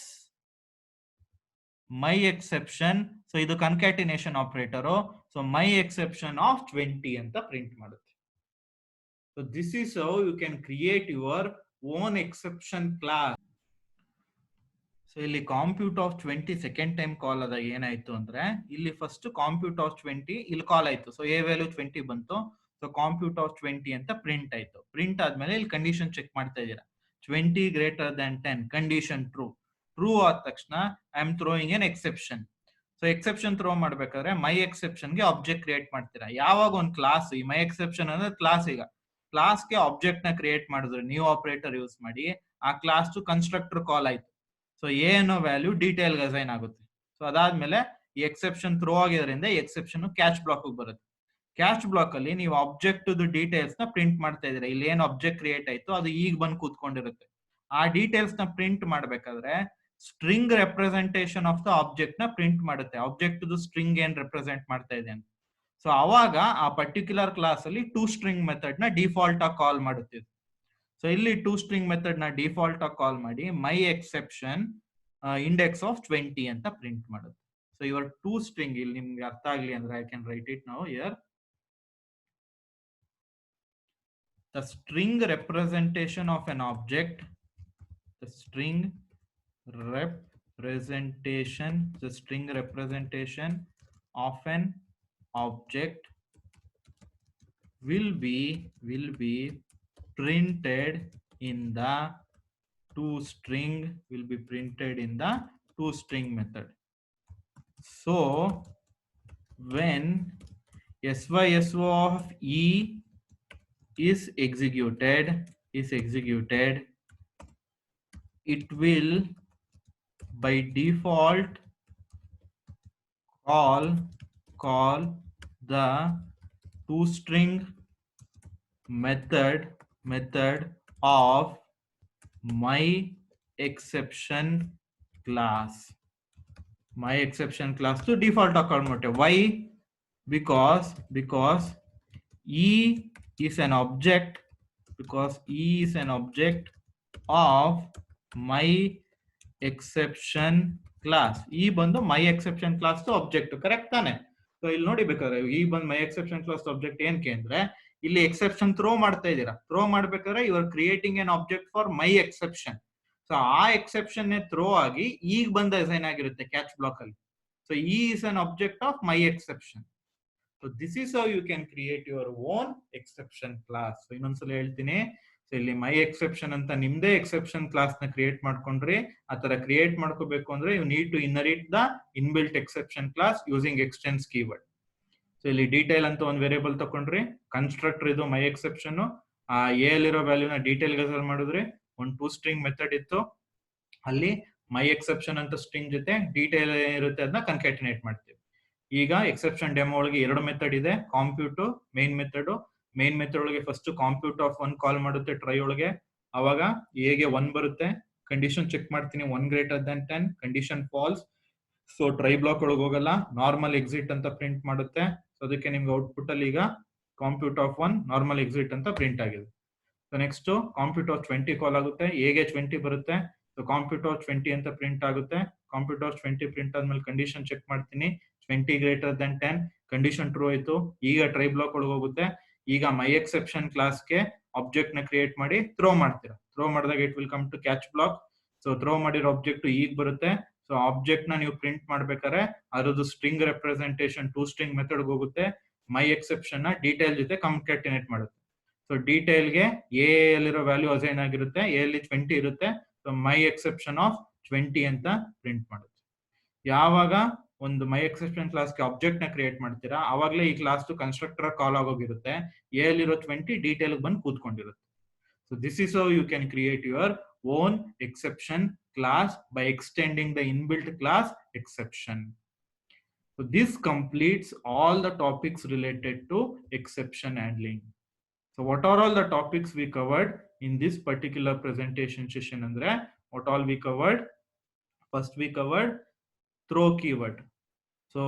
my exception. So ಇದು concatenation operator. So my exception of 20 ಅಂತ print ಮಾಡುತ್ತೆ. So this is how you can create your own exception class. So ಇಲ್ಲಿ compute of 20 second time call ಆದಾಗ ಏನಾಯ್ತು ಅಂದ್ರೆ, ಇಲ್ಲಿ first compute of 20 ಇಲ್ಲಿ ಕಾಲ್ ಆಯ್ತು. ಸೊ ಎ ವ್ಯಾಲ್ಯೂ 20 ಬಂತು. ಸೊ ಕಾಂಪ್ಯೂಟ್ ಆಫ್ 20 ಅಂತ ಪ್ರಿಂಟ್ ಆಯ್ತು. ಪ್ರಿಂಟ್ ಆದ್ಮೇಲೆ ಇಲ್ಲಿ ಕಂಡೀಷನ್ ಚೆಕ್ ಮಾಡ್ತಾ ಇದ್ದೀರಾ. 20 ಗ್ರೇಟರ್ ದನ್ 10 ಕಂಡೀಷನ್ ಟ್ರೂ ಆದ ತಕ್ಷಣ I am throwing an exception. So exception throw ಮಾಡ್ಬೇಕಾದ್ರೆ ಮೈ ಎಕ್ಸೆಪ್ಷನ್ ಗೆ ಆಬ್ಜೆಕ್ಟ್ ಕ್ರಿಯೇಟ್ ಮಾಡ್ತೀರಾ. ಯಾವಾಗ ಒಂದು ಕ್ಲಾಸ್, ಈ ಮೈ ಎಕ್ಸೆಪ್ಷನ್ ಅಂದ್ರೆ ಕ್ಲಾಸ್, ಈಗ ಕ್ಲಾಸ್ಗೆ ಆಬ್ಜೆಕ್ಟ್ ನ ಕ್ರಿಯೇಟ್ ಮಾಡಿದ್ರೆ ನ್ಯೂ ಆಪರೇಟರ್ ಯೂಸ್ ಮಾಡಿ ಆ ಕ್ಲಾಸ್ ಕನ್ಸ್ಟ್ರಕ್ಟರ್ ಕಾಲ್ ಆಯ್ತು. ಸೊ ಎ ಅನ್ನೋ ವ್ಯಾಲ್ಯೂ ಡೀಟೇಲ್ ಅಸೈನ್ ಆಗುತ್ತೆ. ಸೊ ಅದಾದ್ಮೇಲೆ ಈ ಎಕ್ಸೆಪ್ಷನ್ ಥ್ರೋ ಆಗಿರೋದ್ರಿಂದ ಎಕ್ಸೆಪ್ಷನ್ ಕ್ಯಾಚ್ ಬ್ಲಾಕ್ ಬರುತ್ತೆ. ಕ್ಯಾಚ್ ಬ್ಲಾಕ್ ಅಲ್ಲಿ ನೀವು ಆಬ್ಜೆಕ್ಟ್ ಡೀಟೇಲ್ಸ್ ನ ಪ್ರಿಂಟ್ ಮಾಡ್ತಾ ಇದ್ದೀರಾ. ಇಲ್ಲಿ ಏನ್ ಆಬ್ಜೆಕ್ಟ್ ಕ್ರಿಯೇಟ್ ಆಯ್ತು ಅದು ಈಗ ಬಂದು ಕೂತ್ಕೊಂಡಿರುತ್ತೆ. ಆ ಡೀಟೇಲ್ಸ್ ನ ಪ್ರಿಂಟ್ ಮಾಡ್ಬೇಕಾದ್ರೆ string representation of the object ನ ಪ್ರಿಂಟ್ ಮಾಡುತ್ತೆ. ಆಬ್ಜೆಕ್ಟ್ ಸ್ಟ್ರಿಂಗ್ ಏನ್ ರೆಪ್ರೆಸೆಂಟ್ ಮಾಡ್ತಾ ಇದೆ ಅಂತ. ಸೊ ಅವಾಗ ಆ ಪರ್ಟಿಕ್ಯುಲರ್ ಕ್ಲಾಸ್ ಅಲ್ಲಿ ಟೂ ಸ್ಟ್ರಿಂಗ್ ಮೆಥಡ್ ನ ಡಿಫಾಲ್ಟ್ ಆಗಿ ಕಾಲ್ ಮಾಡುತ್ತೆ. ಸೊ ಇಲ್ಲಿ ಟೂ ಸ್ಟ್ರಿಂಗ್ ಮೆಥಡ್ ನ ಡಿಫಾಲ್ಟ್ ಆಗಿ ಕಾಲ್ ಮಾಡಿ ಮೈ ಎಕ್ಸೆಪ್ಷನ್ ಇಂಡೆಕ್ಸ್ ಆಫ್ 20 ಅಂತ ಪ್ರಿಂಟ್ ಮಾಡುತ್ತೆ. ಸೊ ಇವರ್ ಟೂ ಸ್ಟ್ರಿಂಗ್, ಇಲ್ಲಿ ನಿಮ್ಗೆ ಅರ್ಥ ಆಗ್ಲಿ ಅಂದ್ರೆ I can write it now here. The string representation of an object, the string representation of an object will be printed in the toString method. So when SYSO of E is executed, it will by default call the toString method of my exception class. My exception class to default account. Why? Because E is an object, of my exception class. E ಬಂದು my exception class to object, correct ತಾನೆ? So ಇಲ್ಲಿ ನೋಡಿ ಬೇಕಾದ್ರೆ ಈ ಬಂದು my exception class object ಏನಕ್ಕೆ ಅಂದ್ರೆ ಇಲ್ಲಿ ಎಕ್ಸೆಪ್ಷನ್ ಥ್ರೋ ಮಾಡ್ತಾ ಇದ್ದೀರಾ. ಥ್ರೋ ಮಾಡ್ಬೇಕಾದ್ರೆ you are creating an object for my exception. So ಆ ಎಕ್ಸೆಪ್ಷನ್ ಥ್ರೋ ಆಗಿ ಈಗ ಬಂದ ಅಸೈನ್ ಆಗಿರುತ್ತೆ ಕ್ಯಾಚ್ ಬ್ಲಾಕ್ ಅಲ್ಲಿ. So E is an object of my exception. So this is how you can create your own exception class. So ಇನ್ನೊಂದ್ಸಲ ಹೇಳ್ತೀನಿ. So ಇಲ್ಲಿ ಮೈ exception ಅಂತ ನಿಮ್ದೇ ಎಕ್ಸೆಪ್ಷನ್ ಕ್ಲಾಸ್ ನ ಕ್ರಿಯೇಟ್ ಮಾಡ್ಕೊಂಡ್ರಿ. ಆ ತರ ಕ್ರಿಯೇಟ್ ಮಾಡ್ಕೋಬೇಕು ಅಂದ್ರೆ you need to inherit the inbuilt exception class using extends keyword. So ಇಲ್ಲಿ ಡೀಟೇಲ್ ಅಂತ ಒಂದು ವೇರಿಯಬಲ್ ತಕೊಂಡ್ರಿ, ಕನ್ಸ್ಟ್ರಕ್ಟರ್ ಇದು ಮೈ ಎಕ್ಸೆಪ್ಷನ್. ಆ ಎಲ್ಲಿರೋ ವ್ಯಾಲ್ಯೂನ ಡೀಟೇಲ್ ಗೆ ಮಾಡಿದ್ರೆ ಒಂದು toString ಮೆಥಡ್ ಇತ್ತು, ಅಲ್ಲಿ ಮೈ ಎಕ್ಸೆಪ್ಷನ್ ಅಂತ ಸ್ಟ್ರಿಂಗ್ ಜೊತೆ ಡೀಟೇಲ್ ಏನಿರುತ್ತೆ ಅದನ್ನ ಕನ್ಕ್ಯಾಟಿನೇಟ್ ಮಾಡ್ತೀವಿ. ಈಗ ಎಕ್ಸೆಪ್ಷನ್ ಡೆಮೋ ಒಳಗೆ ಎರಡು ಮೆಥಡ್ ಇದೆ, compute main method. Main method ಒಳಗೆ ಫಸ್ಟ್ ಕಾಂಪ್ಯೂಟ್ ಆಫ್ 1 ಕಾಲ್ ಮಾಡುತ್ತೆ ಟ್ರೈ ಒಳಗೆ. ಅವಾಗ ಎಗೆ 1 ಬರುತ್ತೆ, ಕಂಡೀಷನ್ ಚೆಕ್ ಮಾಡ್ತೀನಿ 1 greater than 10, condition false. So try block ಒಳಗೆ ಹೋಗಲ್ಲ, ನಾರ್ಮಲ್ ಎಕ್ಸಿಟ್ ಅಂತ ಪ್ರಿಂಟ್ ಮಾಡುತ್ತೆ. ಸೊ ಅದಕ್ಕೆ ನಿಮ್ಗೆ ಔಟ್ಪುಟ್ ಅಲ್ಲಿ ಈಗ ಕಾಂಪ್ಯೂಟ್ ಆಫ್ 1 ನಾರ್ಮಲ್ ಎಕ್ಸಿಟ್ ಅಂತ ಪ್ರಿಂಟ್ ಆಗಿದೆ. So next compute of 20 call ಆಗುತ್ತೆ, ಎಗೆ 20 ಬರುತ್ತೆ. ಸೊ ಕಾಂಪ್ಯೂಟ್ ಆಫ್ 20 ಅಂತ ಪ್ರಿಂಟ್ ಆಗುತ್ತೆ. ಕಾಂಪ್ಯೂಟ್ ಆಫ್ 20 ಪ್ರಿಂಟ್ ಆದ್ಮೇಲೆ ಕಂಡೀಷನ್ ಚೆಕ್ ಮಾಡ್ತೀನಿ 20 greater than 10, ಕಂಡೀಷನ್ ಟ್ರೂ ಆಯ್ತು. ಈಗ ಟ್ರೈ ಬ್ಲಾಕ್ ಒಳಗೆ ಹೋಗುತ್ತೆ. ಈಗ ಮೈ ಎಕ್ಸೆಪ್ಷನ್ ಕ್ಲಾಸ್ಗೆ ಆಬ್ಜೆಕ್ಟ್ ನ ಕ್ರಿಯೇಟ್ ಮಾಡಿ ಥ್ರೋ ಮಾಡ್ತೀರಾ. ಥ್ರೋ ಮಾಡಿದಾಗ it will come to catch block. So throw ಮಾಡಿರೋ ಆಬ್ಜೆಕ್ಟ್ ಈಗ ಬರುತ್ತೆ. ಸೊ ಆಬ್ಜೆಕ್ಟ್ ನ ನೀವು ಪ್ರಿಂಟ್ ಮಾಡ್ಬೇಕಾದ್ರೆ ಅದರದ್ದು ಸ್ಟ್ರಿಂಗ್ ರೆಪ್ರೆಸೆಂಟೇಷನ್ toString ಮೆಥಡ್ ಹೋಗುತ್ತೆ. ಮೈ ಎಕ್ಸೆಪ್ಷನ್ ನ ಡೀಟೇಲ್ ಜೊತೆ ಕಾಂಕ್ಯಾಟಿನೇಟ್ ಮಾಡುತ್ತೆ. ಸೊ ಡೀಟೇಲ್ಗೆ ಎ ಅಲ್ಲಿರೋ ವ್ಯಾಲ್ಯೂ ಅಸೈನ್ ಆಗಿರುತ್ತೆ, ಎ ಅಲ್ಲಿ 20 ಇರುತ್ತೆ. ಸೊ ಮೈ ಎಕ್ಸೆಪ್ಷನ್ ಆಫ್ 20 ಅಂತ ಪ್ರಿಂಟ್ ಮಾಡುತ್ತೆ. ಯಾವಾಗ ಒಂದು ಮೈ ಎಕ್ಸೆಪ್ಷನ್ ಕ್ಲಾಸ್ಗೆ ಆಬ್ಜೆಕ್ಟ್ ನ ಕ್ರಿಯೇಟ್ ಮಾಡ್ತೀರಾ ಅವಾಗಲೇ ಈ ಕ್ಲಾಸ್ ಕನ್ಸ್ಟ್ರಕ್ಟರ್ ಕಾಲ್ ಆಗೋಗಿರುತ್ತೆ. ಎ ಅಲ್ಲಿರೋ 20 ಡೀಟೇಲ್ ಬಂದು ಕೂತ್ಕೊಂಡಿರುತ್ತೆ. So this is how you can create your own exception class by extending the inbuilt class exception. So this completes all the topics related to exception handling. So what are all the topics we covered in this particular presentation session? Andre, what all we covered? First we covered throw keyword. So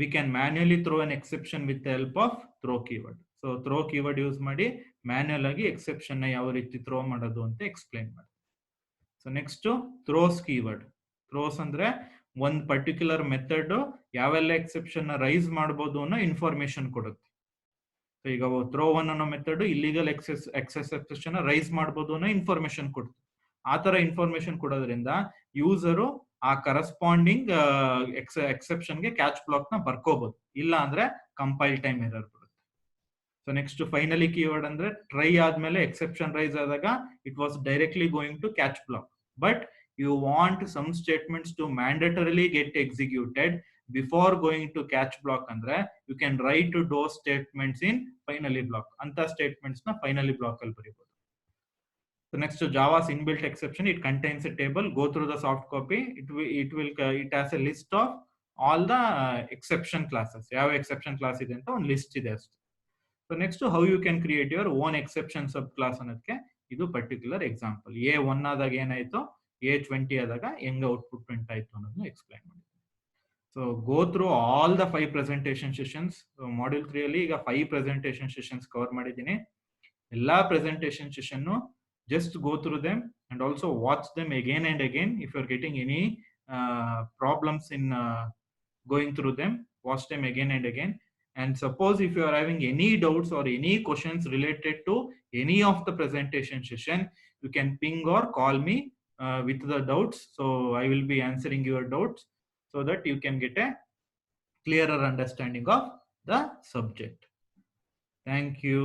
we can manually throw an exception with the help of throw keyword. So throw keyword use ಮಾಡಿ manual ಆಗಿ exception ನ ಯಾವ ರೀತಿ throw ಮಾಡೋದು ಅಂತ explain ಮಾಡಿ. So next throws keyword. Throws ಅಂದ್ರೆ ಒಂದು ಪರ್ಟಿಕ್ಯುಲರ್ ಮೆಥಡ್ ಯಾವೆಲ್ಲ ಎಕ್ಸೆಪ್ಷನ್ ರೈಸ್ ಮಾಡಬಹುದು ಅನ್ನೋ ಇನ್ಫಾರ್ಮೇಶನ್ ಕೊಡುತ್ತೆ. ಈಗ ಥ್ರೋ ಒನ್ ಅನ್ನೋ ಮೆಥಡ್ ಇಲ್ಲಿಗಲ್ ಎಕ್ಸೆಪ್ಷನ್ ರೈಸ್ ಮಾಡಬಹುದು ಅನ್ನೋ ಇನ್ಫಾರ್ಮೇಶನ್ ಕೊಡುತ್ತೆ. ಆ ತರ ಇನ್ಫಾರ್ಮೇಶನ್ ಕೊಡೋದ್ರಿಂದ ಯೂಸರು ಆ ಕರೆಸ್ಪಾಂಡಿಂಗ್ ಎಕ್ಸೆಪ್ಷನ್ ಗೆ ಕ್ಯಾಚ್ ಬ್ಲಾಕ್ ನ ಬರ್ಕೋಬಹುದು, ಇಲ್ಲ ಅಂದ್ರೆ ಕಂಪೈಲ್ ಟೈಮ್ ಎರರ್ ಬರುತ್ತೆ. ಸೊ ನೆಕ್ಸ್ಟ್ ಫೈನಲಿ ಕೀವರ್ಡ್ ಅಂದ್ರೆ ಟ್ರೈ ಆದ್ಮೇಲೆ ಎಕ್ಸೆಪ್ಷನ್ ರೈಸ್ ಆದಾಗ it was directly going to catch block, but you want some statements to mandatorily get executed before going to catch block andre you can write to those statements in finally block. Anta statements na finally block al baribodu. So next Java's inbuilt exception, it contains a table. Go through the soft copy. It has a list of all the exception classes. ಯಾವ exception class ಇದೆ ಅಂತ ಒಂದು list ಇದೆ ಅಷ್ಟೇ. So next how you can create your own exception subclass ಅನ್ನೋದಕ್ಕೆ ಇದು particular example. A1 ಆದಾಗ ಏನಾಯ್ತು, A20 ಆದಾಗ ಹೆಂಗ ಔಟ್ಪುಟ್ ಪ್ರಿಂಟ್ ಆಯ್ತು ಅನ್ನೋದನ್ನ ಎಕ್ಸ್ಪ್ಲೈನ್ ಮಾಡಿ. So go through all the 5 presentation sessions. Module 3 ಅಲ್ಲಿ ಈಗ 5 ಪ್ರೆಸೆಂಟೇಷನ್ ಸೆಷನ್ಸ್ ಕವರ್ ಮಾಡಿದ್ದೀನಿ. ಎಲ್ಲಾ presentation session just go through them and also watch them again and again. If you are getting any problems in going through them, watch them again and again. And suppose if you are having any doubts or any questions related to any of the presentation session, you can ping or call me with the doubts. So I will be answering your doubts so that you can get a clearer understanding of the subject. Thank you.